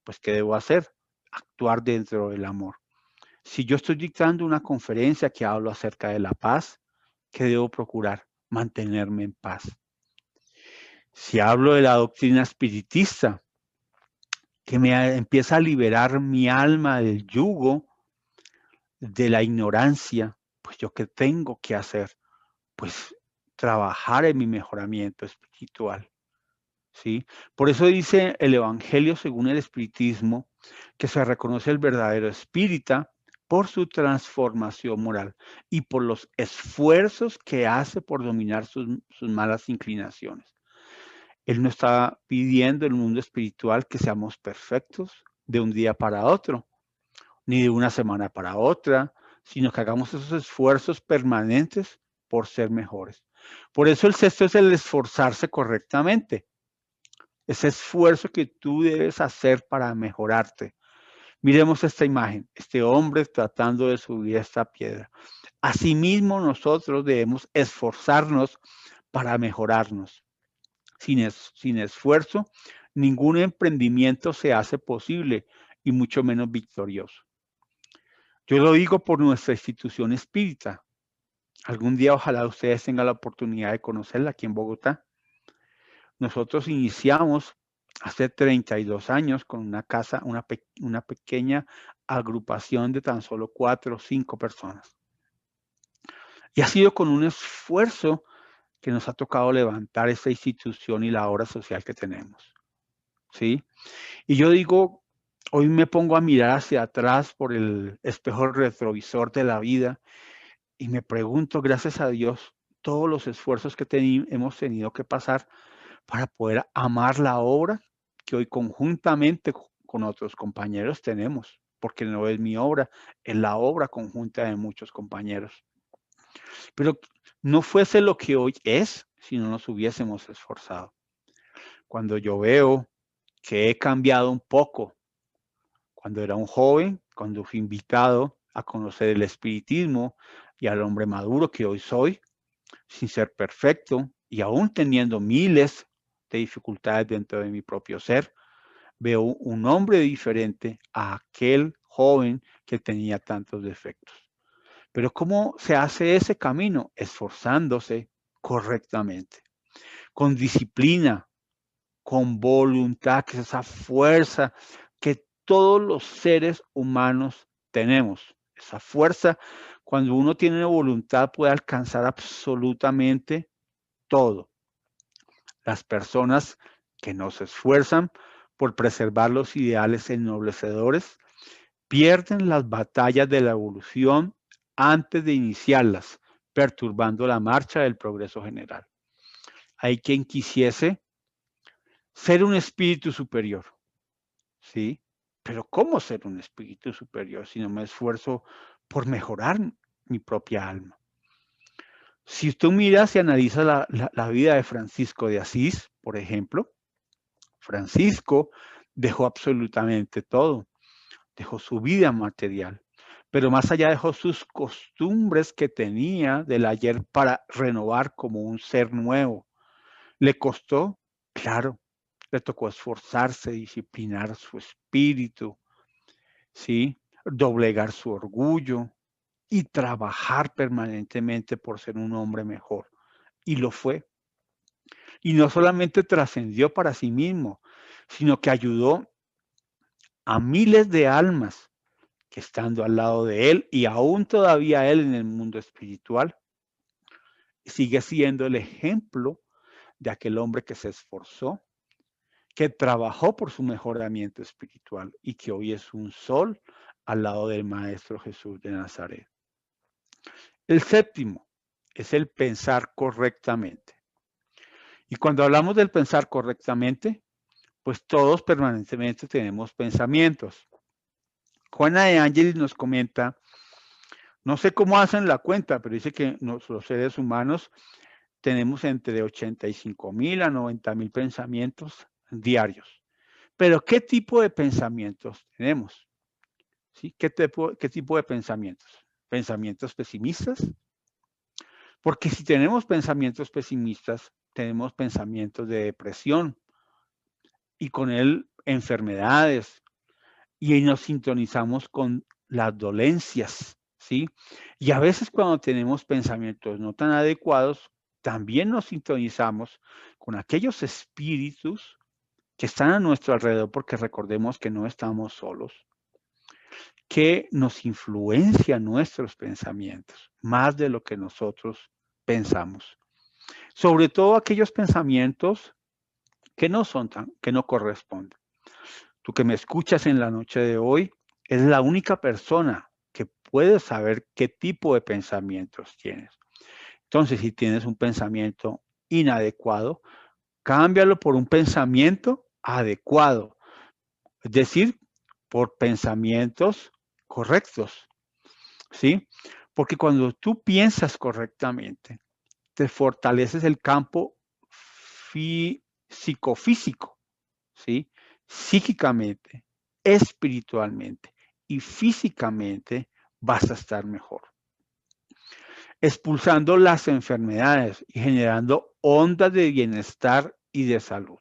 pues ¿qué debo hacer? Actuar dentro del amor. Si yo estoy dictando una conferencia que hablo acerca de la paz, ¿qué debo procurar? Mantenerme en paz. Si hablo de la doctrina espiritista, que me empieza a liberar mi alma del yugo, de la ignorancia, pues yo qué tengo que hacer, pues trabajar en mi mejoramiento espiritual, ¿sí? Por eso dice el Evangelio según el espiritismo que se reconoce el verdadero espírita por su transformación moral y por los esfuerzos que hace por dominar sus malas inclinaciones. Él no está pidiendo en el mundo espiritual que seamos perfectos de un día para otro, ni de una semana para otra, sino que hagamos esos esfuerzos permanentes por ser mejores. Por eso el sexto es el esforzarse correctamente. Ese esfuerzo que tú debes hacer para mejorarte. Miremos esta imagen, este hombre tratando de subir esta piedra. Asimismo, nosotros debemos esforzarnos para mejorarnos. Sin esfuerzo, ningún emprendimiento se hace posible y mucho menos victorioso. Yo lo digo por nuestra institución espírita. Algún día ojalá ustedes tengan la oportunidad de conocerla aquí en Bogotá. Nosotros iniciamos hace 32 años con una casa, una pequeña agrupación de tan solo 4 o 5 personas. Y ha sido con un esfuerzo que nos ha tocado levantar esta institución y la obra social que tenemos. ¿Sí? Y yo digo, hoy me pongo a mirar hacia atrás por el espejo retrovisor de la vida y me pregunto, gracias a Dios, todos los esfuerzos que hemos tenido que pasar para poder amar la obra que hoy conjuntamente con otros compañeros tenemos, porque no es mi obra, es la obra conjunta de muchos compañeros. Pero no fuese lo que hoy es si no nos hubiésemos esforzado. Cuando yo veo que he cambiado un poco, cuando era un joven, cuando fui invitado a conocer el espiritismo y al hombre maduro que hoy soy, sin ser perfecto y aún teniendo miles de dificultades dentro de mi propio ser, veo un hombre diferente a aquel joven que tenía tantos defectos. Pero ¿cómo se hace ese camino? Esforzándose correctamente, con disciplina, con voluntad, que es esa fuerza que todos los seres humanos tenemos. Esa fuerza, cuando uno tiene voluntad, puede alcanzar absolutamente todo. Las personas que no se esfuerzan por preservar los ideales ennoblecedores pierden las batallas de la evolución antes de iniciarlas, perturbando la marcha del progreso general. Hay quien quisiese ser un espíritu superior, ¿sí? Pero ¿cómo ser un espíritu superior si no me esfuerzo por mejorar mi propia alma? Si usted mira y analiza la vida de Francisco de Asís, por ejemplo, Francisco dejó absolutamente todo, dejó su vida material, pero más allá dejó sus costumbres que tenía del ayer para renovar como un ser nuevo. ¿Le costó? Claro, le tocó esforzarse, disciplinar su espíritu, ¿sí? Doblegar su orgullo y trabajar permanentemente por ser un hombre mejor. Y lo fue. Y no solamente trascendió para sí mismo, sino que ayudó a miles de almas que estando al lado de él y aún todavía él en el mundo espiritual, sigue siendo el ejemplo de aquel hombre que se esforzó, que trabajó por su mejoramiento espiritual y que hoy es un sol al lado del Maestro Jesús de Nazaret. El séptimo es el pensar correctamente. Y cuando hablamos del pensar correctamente, pues todos permanentemente tenemos pensamientos. Juana de Ángeles nos comenta, no sé cómo hacen la cuenta, pero dice que los seres humanos tenemos entre 85.000 a 90.000 pensamientos diarios. Pero ¿qué tipo de pensamientos tenemos? ¿Sí? ¿Qué tipo de pensamientos? ¿Pensamientos pesimistas? Porque si tenemos pensamientos pesimistas, tenemos pensamientos de depresión y con él enfermedades y nos sintonizamos con las dolencias, ¿sí? Y a veces cuando tenemos pensamientos no tan adecuados, también nos sintonizamos con aquellos espíritus que están a nuestro alrededor, porque recordemos que no estamos solos, que nos influencian nuestros pensamientos, más de lo que nosotros pensamos. Sobre todo aquellos pensamientos que no corresponden. Tú que me escuchas en la noche de hoy, es la única persona que puede saber qué tipo de pensamientos tienes. Entonces, si tienes un pensamiento inadecuado, cámbialo por un pensamiento adecuado. Es decir, por pensamientos correctos, ¿sí? Porque cuando tú piensas correctamente, te fortaleces el campo psicofísico, ¿sí? Psíquicamente, espiritualmente y físicamente vas a estar mejor. Expulsando las enfermedades y generando ondas de bienestar y de salud.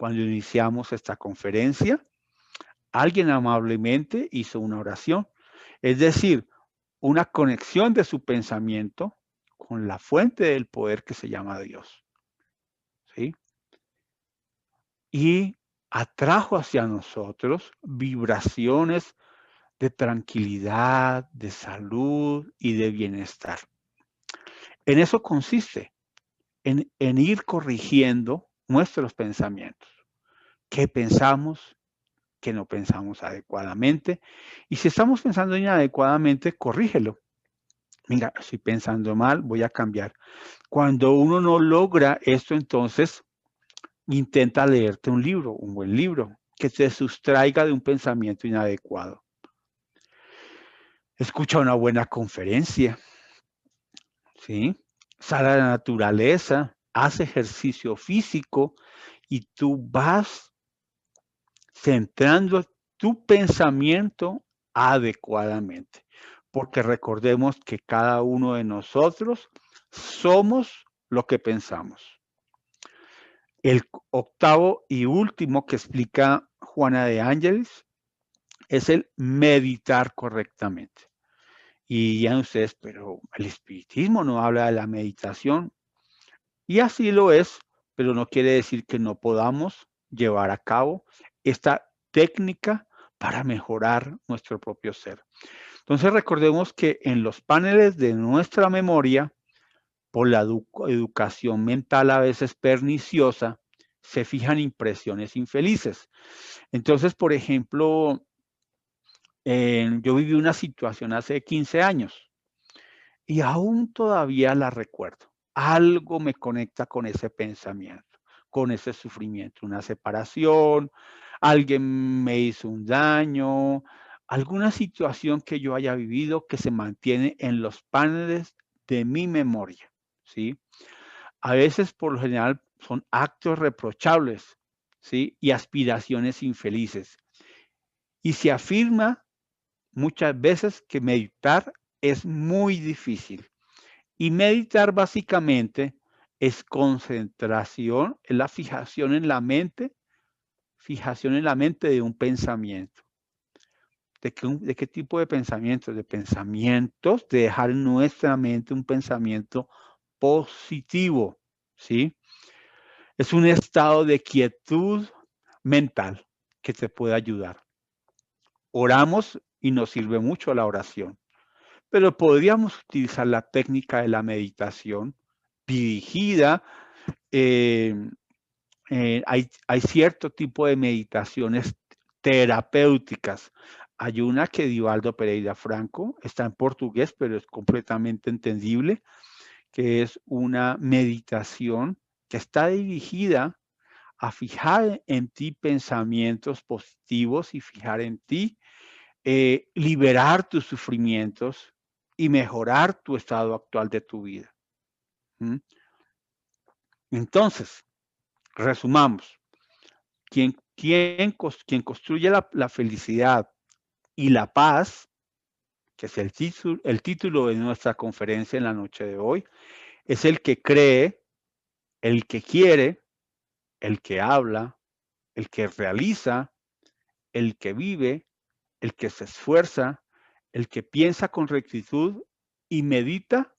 Cuando iniciamos esta conferencia, alguien amablemente hizo una oración, es decir, una conexión de su pensamiento con la fuente del poder que se llama Dios. ¿Sí? Y atrajo hacia nosotros vibraciones de tranquilidad, de salud y de bienestar. En eso consiste, en ir corrigiendo nuestros pensamientos. ¿Qué pensamos? ¿Qué no pensamos adecuadamente? Y si estamos pensando inadecuadamente, corrígelo. Mira, estoy pensando mal, voy a cambiar. Cuando uno no logra esto, entonces intenta leerte un libro, un buen libro, que te sustraiga de un pensamiento inadecuado. Escucha una buena conferencia, ¿sí? Sal a la naturaleza, haz ejercicio físico y tú vas centrando tu pensamiento adecuadamente. Porque recordemos que cada uno de nosotros somos lo que pensamos. El octavo y último que explica Juana de Ángeles es el meditar correctamente. Y ya ustedes, pero el espiritismo no habla de la meditación. Y así lo es, pero no quiere decir que no podamos llevar a cabo esta técnica para mejorar nuestro propio ser. Entonces recordemos que en los paneles de nuestra memoria, por la educación mental a veces perniciosa, se fijan impresiones infelices. Entonces, por ejemplo, yo viví una situación hace 15 años y aún todavía la recuerdo. Algo me conecta con ese pensamiento, con ese sufrimiento, una separación, alguien me hizo un daño, alguna situación que yo haya vivido que se mantiene en los paneles de mi memoria, ¿sí? A veces, por lo general, son actos reprochables, ¿sí? Y aspiraciones infelices. Y se afirma muchas veces que meditar es muy difícil. Y meditar básicamente es concentración, es la fijación en la mente de un pensamiento. ¿De qué tipo de pensamientos? De pensamientos, de dejar en nuestra mente un pensamiento positivo, ¿sí? Es un estado de quietud mental que te puede ayudar. Oramos y nos sirve mucho la oración, pero podríamos utilizar la técnica de la meditación dirigida. eh, hay cierto tipo de meditaciones terapéuticas. Hay una que Divaldo Pereira Franco, está en portugués, pero es completamente entendible, que es una meditación que está dirigida a fijar en ti pensamientos positivos y fijar en ti, liberar tus sufrimientos y mejorar tu estado actual de tu vida. ¿Mm? Entonces, resumamos. Quien construye la felicidad y la paz, que es el título de nuestra conferencia en la noche de hoy, es el que cree, el que quiere, el que habla, el que realiza, el que vive, el que se esfuerza, el que piensa con rectitud y medita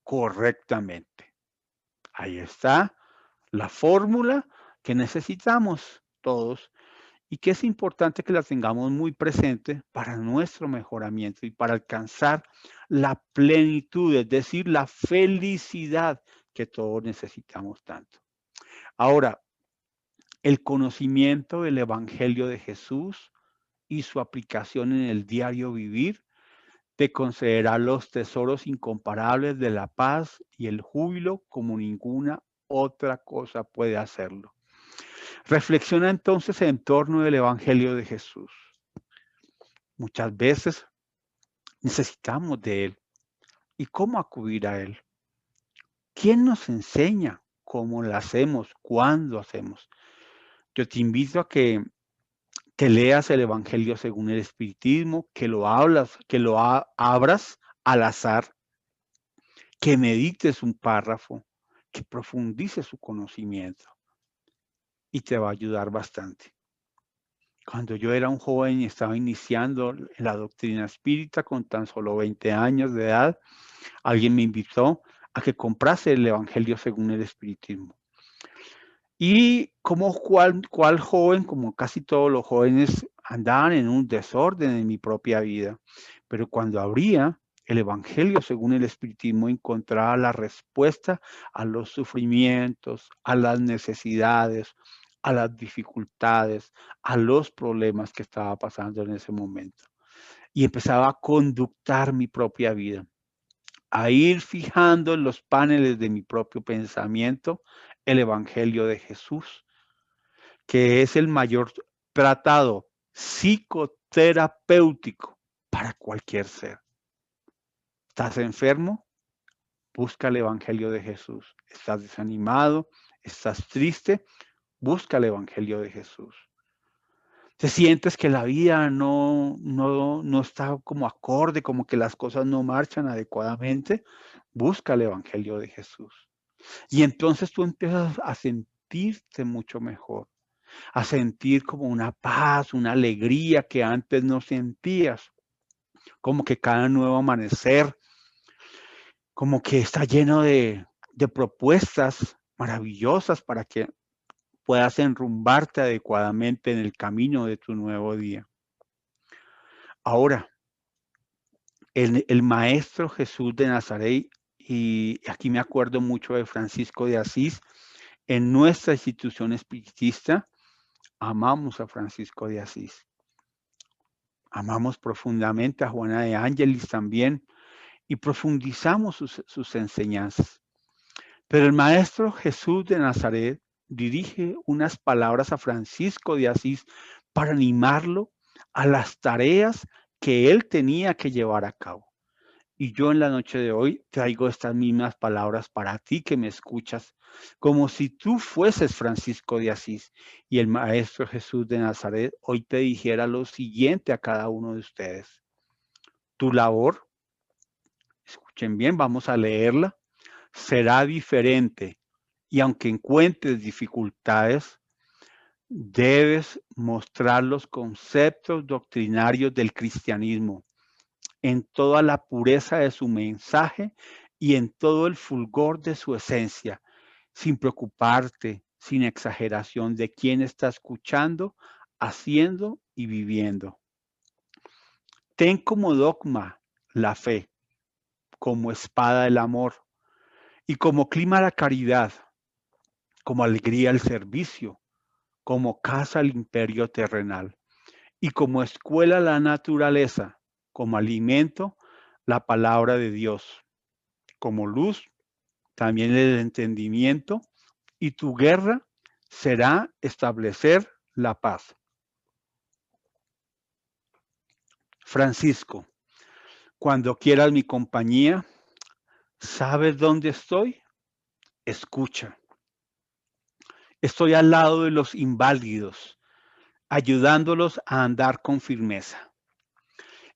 correctamente. Ahí está la fórmula que necesitamos todos y que es importante que la tengamos muy presente para nuestro mejoramiento y para alcanzar la plenitud, es decir, la felicidad que todos necesitamos tanto. Ahora, el conocimiento del Evangelio de Jesús y su aplicación en el diario vivir te concederá los tesoros incomparables de la paz y el júbilo como ninguna otra cosa puede hacerlo. Reflexiona entonces en torno del Evangelio de Jesús. Muchas veces necesitamos de Él. ¿Y cómo acudir a Él? ¿Quién nos enseña cómo lo hacemos, cuándo hacemos? Yo te invito a que leas el Evangelio según el Espiritismo, que lo abras al azar, que medites un párrafo, que profundices su conocimiento. y te va a ayudar bastante. Cuando yo era un joven y estaba iniciando la doctrina espírita con tan solo 20 años de edad, alguien me invitó a que comprase el Evangelio según el Espiritismo. Y como cual joven, como casi todos los jóvenes, andaban en un desorden en mi propia vida. Pero cuando abría el Evangelio según el Espiritismo, encontraba la respuesta a los sufrimientos, a las necesidades, a las dificultades, a los problemas que estaba pasando en ese momento. Y empezaba a conductar mi propia vida, a ir fijando en los paneles de mi propio pensamiento el Evangelio de Jesús, que es el mayor tratado psicoterapéutico para cualquier ser. ¿Estás enfermo? Busca el Evangelio de Jesús. ¿Estás desanimado? ¿Estás triste? Busca el Evangelio de Jesús. ¿Te sientes que la vida no está como acorde, como que las cosas no marchan adecuadamente? Busca el Evangelio de Jesús. Y entonces tú empiezas a sentirte mucho mejor, a sentir como una paz, una alegría que antes no sentías, como que cada nuevo amanecer, como que está lleno de propuestas maravillosas para que puedas enrumbarte adecuadamente en el camino de tu nuevo día. Ahora, el Maestro Jesús de Nazaret, y aquí me acuerdo mucho de Francisco de Asís, en nuestra institución espiritista, amamos a Francisco de Asís. Amamos profundamente a Juana de Ángelis también y profundizamos sus enseñanzas. Pero el Maestro Jesús de Nazaret dirige unas palabras a Francisco de Asís para animarlo a las tareas que él tenía que llevar a cabo. Y yo en la noche de hoy traigo estas mismas palabras para ti que me escuchas, como si tú fueses Francisco de Asís y el Maestro Jesús de Nazaret hoy te dijera lo siguiente a cada uno de ustedes. Tu labor, escuchen bien, vamos a leerla, será diferente y aunque encuentres dificultades, debes mostrar los conceptos doctrinarios del cristianismo en toda la pureza de su mensaje y en todo el fulgor de su esencia, sin preocuparte, sin exageración de quién está escuchando, haciendo y viviendo. Ten como dogma la fe, como espada el amor y como clima la caridad, como alegría el servicio, como casa el imperio terrenal y como escuela la naturaleza, como alimento la palabra de Dios, como luz también el entendimiento, y tu guerra será establecer la paz. Francisco, cuando quieras mi compañía, ¿sabes dónde estoy? Escucha. Estoy al lado de los inválidos, ayudándolos a andar con firmeza.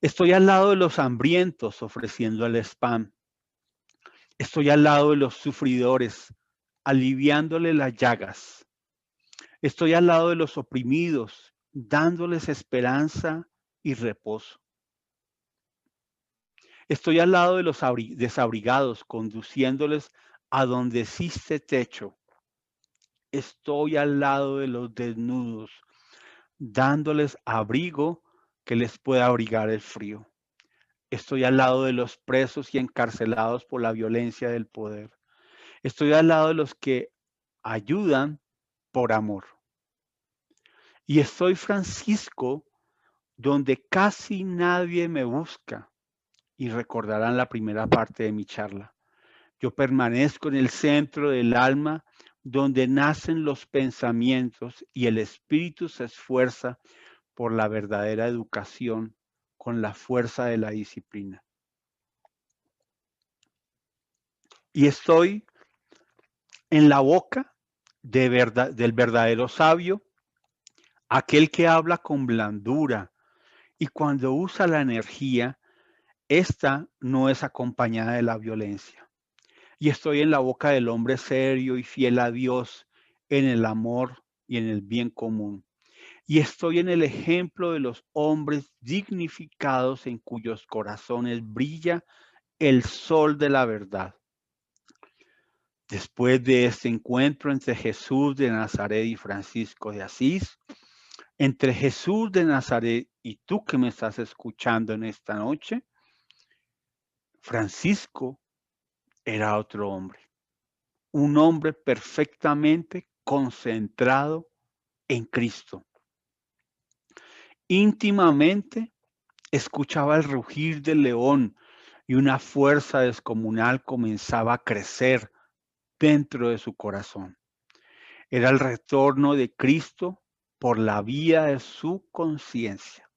Estoy al lado de los hambrientos, ofreciendo el pan. Estoy al lado de los sufridores, aliviándole las llagas. Estoy al lado de los oprimidos, dándoles esperanza y reposo. Estoy al lado de los desabrigados, conduciéndoles a donde existe techo. Estoy al lado de los desnudos, dándoles abrigo que les pueda abrigar el frío. Estoy al lado de los presos y encarcelados por la violencia del poder. Estoy al lado de los que ayudan por amor. Y estoy, Francisco, donde casi nadie me busca. Y recordarán la primera parte de mi charla. Yo permanezco en el centro del alma, donde nacen los pensamientos y el espíritu se esfuerza por la verdadera educación con la fuerza de la disciplina. Y estoy en la boca del verdadero sabio, aquel que habla con blandura y cuando usa la energía, esta no es acompañada de la violencia. Y estoy en la boca del hombre serio y fiel a Dios en el amor y en el bien común. Y estoy en el ejemplo de los hombres dignificados en cuyos corazones brilla el sol de la verdad. Después de este encuentro entre Jesús de Nazaret y Francisco de Asís, entre Jesús de Nazaret y tú que me estás escuchando en esta noche, Francisco era otro hombre, un hombre perfectamente concentrado en Cristo. Íntimamente escuchaba el rugir del león y una fuerza descomunal comenzaba a crecer dentro de su corazón. Era el retorno de Cristo por la vía de su conciencia.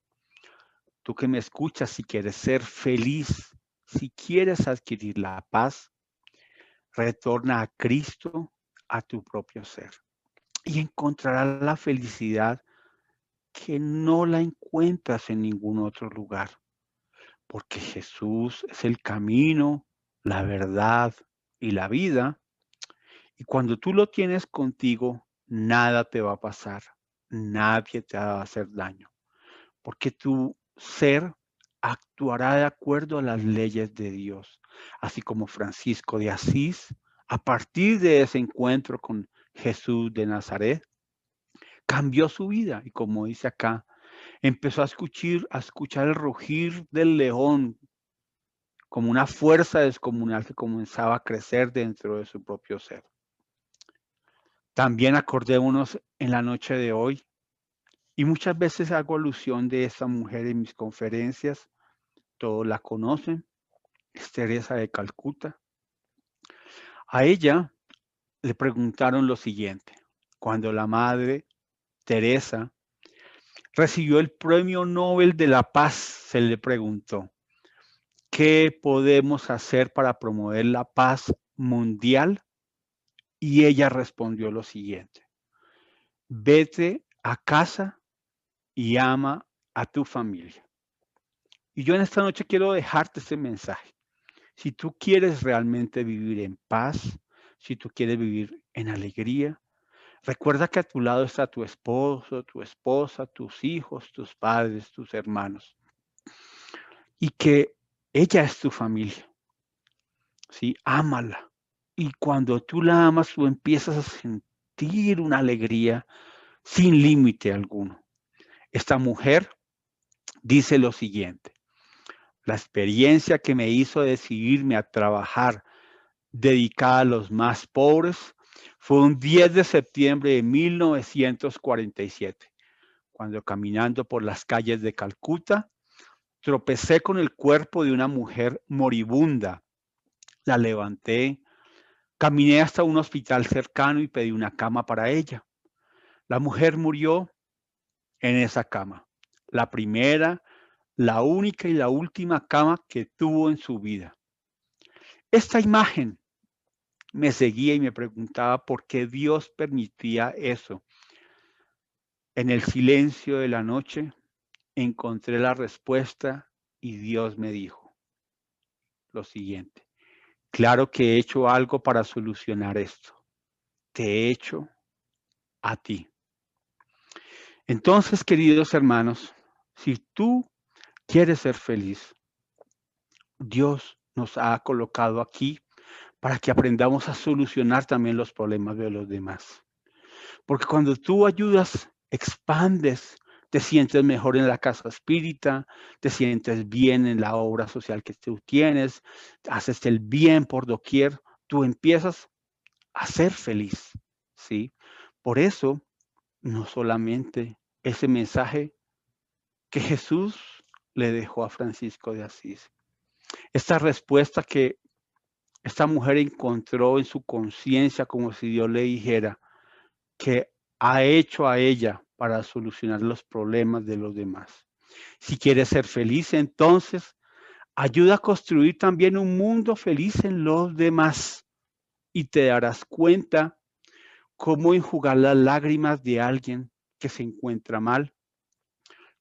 Tú que me escuchas, si quieres ser feliz, si quieres adquirir la paz, retorna a Cristo, a tu propio ser. Y encontrarás la felicidad que no la encuentras en ningún otro lugar. Porque Jesús es el camino, la verdad y la vida. Y cuando tú lo tienes contigo, nada te va a pasar, nadie te va a hacer daño, porque tu ser actuará de acuerdo a las leyes de Dios, así como Francisco de Asís, a partir de ese encuentro con Jesús de Nazaret, cambió su vida y como dice acá, empezó a escuchar el rugir del león como una fuerza descomunal que comenzaba a crecer dentro de su propio ser. También acordémonos en la noche de hoy, y muchas veces hago alusión de esta mujer en mis conferencias, todos la conocen, es Teresa de Calcuta. A ella le preguntaron lo siguiente, cuando la madre Teresa recibió el Premio Nobel de la Paz, se le preguntó, ¿qué podemos hacer para promover la paz mundial? Y ella respondió lo siguiente, vete a casa y ama a tu familia. Y yo en esta noche quiero dejarte este mensaje. Si tú quieres realmente vivir en paz, si tú quieres vivir en alegría, recuerda que a tu lado está tu esposo, tu esposa, tus hijos, tus padres, tus hermanos. Y que ella es tu familia. ¿Sí? Ámala. Y cuando tú la amas, tú empiezas a sentir una alegría sin límite alguno. Esta mujer dice lo siguiente, la experiencia que me hizo decidirme a trabajar dedicada a los más pobres fue un 10 de septiembre de 1947, cuando caminando por las calles de Calcuta, tropecé con el cuerpo de una mujer moribunda. La levanté, caminé hasta un hospital cercano y pedí una cama para ella. La mujer murió en esa cama, la primera, la única y la última cama que tuvo en su vida. Esta imagen me seguía y me preguntaba por qué Dios permitía eso. En el silencio de la noche encontré la respuesta y Dios me dijo lo siguiente. Claro que he hecho algo para solucionar esto. Te he hecho a ti. Entonces, queridos hermanos, si tú quieres ser feliz, Dios nos ha colocado aquí para que aprendamos a solucionar también los problemas de los demás. Porque cuando tú ayudas, expandes, te sientes mejor en la casa espírita, te sientes bien en la obra social que tú tienes, haces el bien por doquier, tú empiezas a ser feliz, ¿sí? Por eso, no solamente ese mensaje que Jesús le dejó a Francisco de Asís, esta respuesta que esta mujer encontró en su conciencia como si Dios le dijera que ha hecho a ella para solucionar los problemas de los demás. Si quieres ser feliz, entonces ayuda a construir también un mundo feliz en los demás y te darás cuenta cómo enjugar las lágrimas de alguien que se encuentra mal,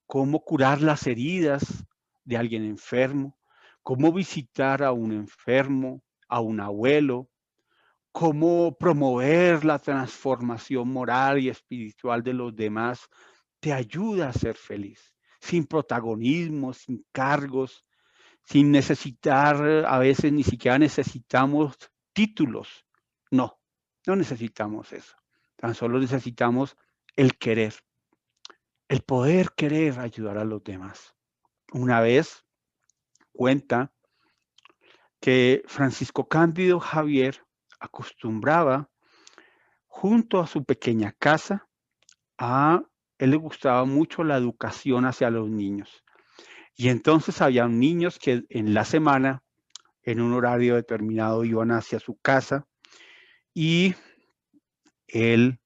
cómo curar las heridas de alguien enfermo, cómo visitar a un enfermo, a un abuelo, cómo promover la transformación moral y espiritual de los demás te ayuda a ser feliz, sin protagonismo, sin cargos, sin necesitar, a veces ni siquiera necesitamos títulos. No, no necesitamos eso. Tan solo necesitamos el querer, el poder querer ayudar a los demás. Una vez cuenta que Francisco Cándido Javier acostumbraba junto a su pequeña casa a él le gustaba mucho la educación hacia los niños. Y entonces había niños que en la semana, en un horario determinado, iban hacia su casa y él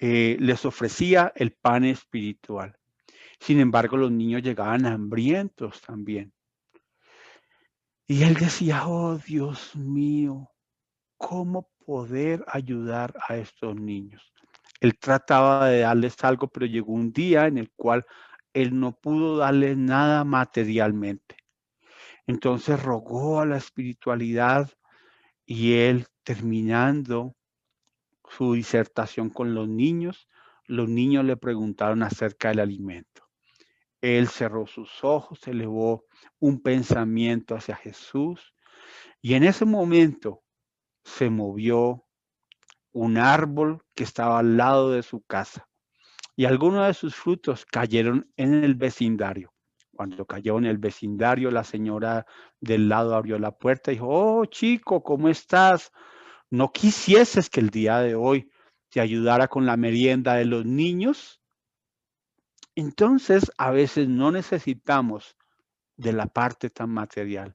les ofrecía el pan espiritual. Sin embargo, los niños llegaban hambrientos también. Y él decía, oh Dios mío, ¿cómo poder ayudar a estos niños? Él trataba de darles algo, pero llegó un día en el cual él no pudo darles nada materialmente. Entonces rogó a la espiritualidad y él, terminando su disertación con los niños le preguntaron acerca del alimento. Él cerró sus ojos, elevó un pensamiento hacia Jesús y en ese momento se movió un árbol que estaba al lado de su casa y algunos de sus frutos cayeron en el vecindario. Cuando cayó en el vecindario, la señora del lado abrió la puerta y dijo, oh chico, ¿cómo estás? ¿No quisieses que el día de hoy te ayudara con la merienda de los niños? Entonces, a veces no necesitamos de la parte tan material.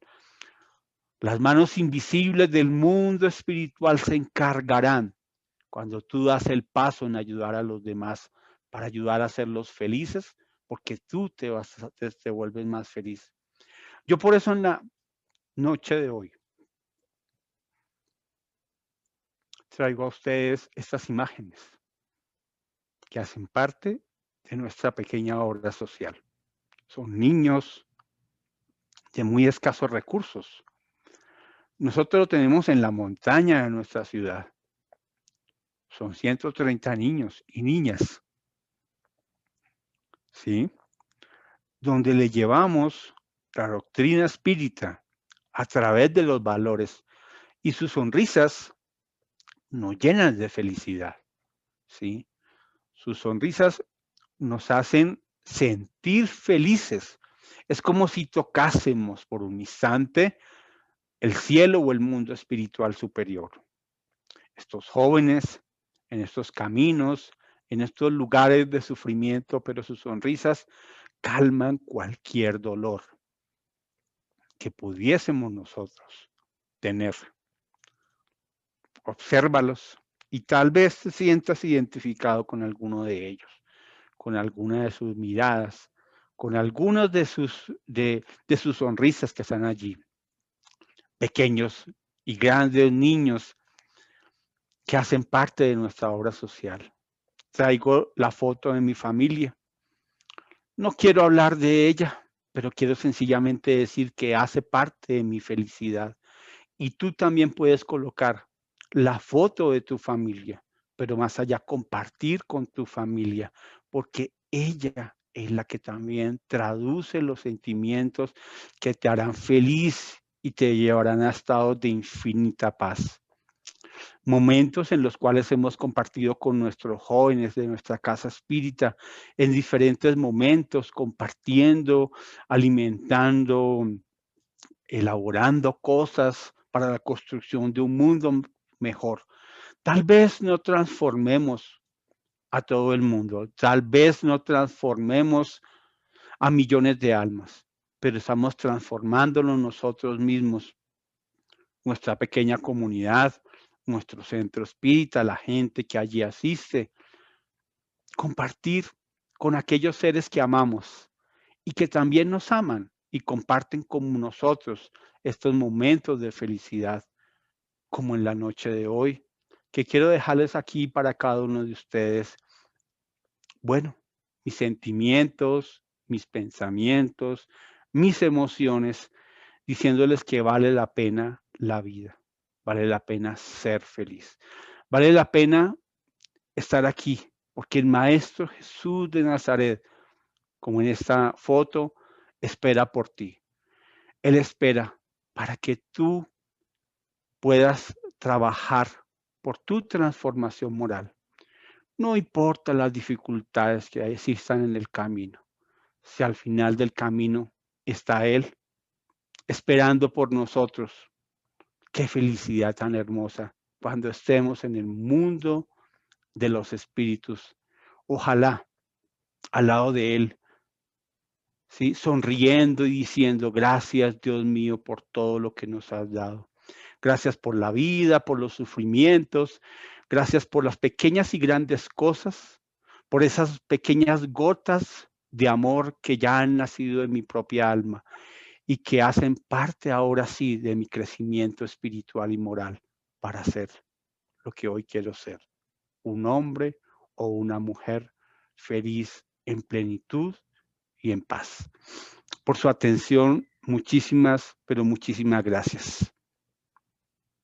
Las manos invisibles del mundo espiritual se encargarán cuando tú das el paso en ayudar a los demás para ayudar a hacerlos felices, porque tú te vuelves más feliz. Yo por eso en la noche de hoy traigo a ustedes estas imágenes que hacen parte de nuestra pequeña obra social. Son niños de muy escasos recursos. Nosotros lo tenemos en la montaña de nuestra ciudad. Son 130 niños y niñas, ¿sí? Donde le llevamos la doctrina espírita a través de los valores y sus sonrisas nos llenan de felicidad, ¿sí? Sus sonrisas nos hacen sentir felices. Es como si tocásemos por un instante el cielo o el mundo espiritual superior. Estos jóvenes en estos caminos, en estos lugares de sufrimiento, pero sus sonrisas calman cualquier dolor que pudiésemos nosotros tener. Obsérvalos y tal vez te sientas identificado con alguno de ellos, con alguna de sus miradas, con algunos de sus sonrisas que están allí. Pequeños y grandes niños que hacen parte de nuestra obra social. Traigo la foto de mi familia. No quiero hablar de ella, pero quiero sencillamente decir que hace parte de mi felicidad. Y tú también puedes colocar la foto de tu familia, pero más allá compartir con tu familia, porque ella es la que también traduce los sentimientos que te harán feliz y te llevarán a estados de infinita paz. Momentos en los cuales hemos compartido con nuestros jóvenes de nuestra casa espírita en diferentes momentos, compartiendo, alimentando, elaborando cosas para la construcción de un mundo mejor. Tal vez no transformemos a todo el mundo, tal vez no transformemos a millones de almas, pero estamos transformándonos nosotros mismos, nuestra pequeña comunidad, nuestro centro espírita, la gente que allí asiste, compartir con aquellos seres que amamos y que también nos aman y comparten con nosotros estos momentos de felicidad, como en la noche de hoy, que quiero dejarles aquí para cada uno de ustedes. Bueno, mis sentimientos, mis pensamientos, mis emociones, diciéndoles que vale la pena la vida. vale la pena ser feliz. Vale la pena estar aquí, porque el Maestro Jesús de Nazaret, como en esta foto, espera por ti. Él espera para que tú puedas trabajar por tu transformación moral. No importa las dificultades que existan en el camino, si al final del camino está Él esperando por nosotros. Qué felicidad tan hermosa cuando estemos en el mundo de los espíritus. Ojalá al lado de Él, ¿sí? Sonriendo y diciendo, gracias Dios mío por todo lo que nos has dado. Gracias por la vida, por los sufrimientos, gracias por las pequeñas y grandes cosas, por esas pequeñas gotas de amor que ya han nacido en mi propia alma y que hacen parte ahora sí de mi crecimiento espiritual y moral para ser lo que hoy quiero ser, un hombre o una mujer feliz en plenitud y en paz. Por su atención, muchísimas, pero muchísimas gracias.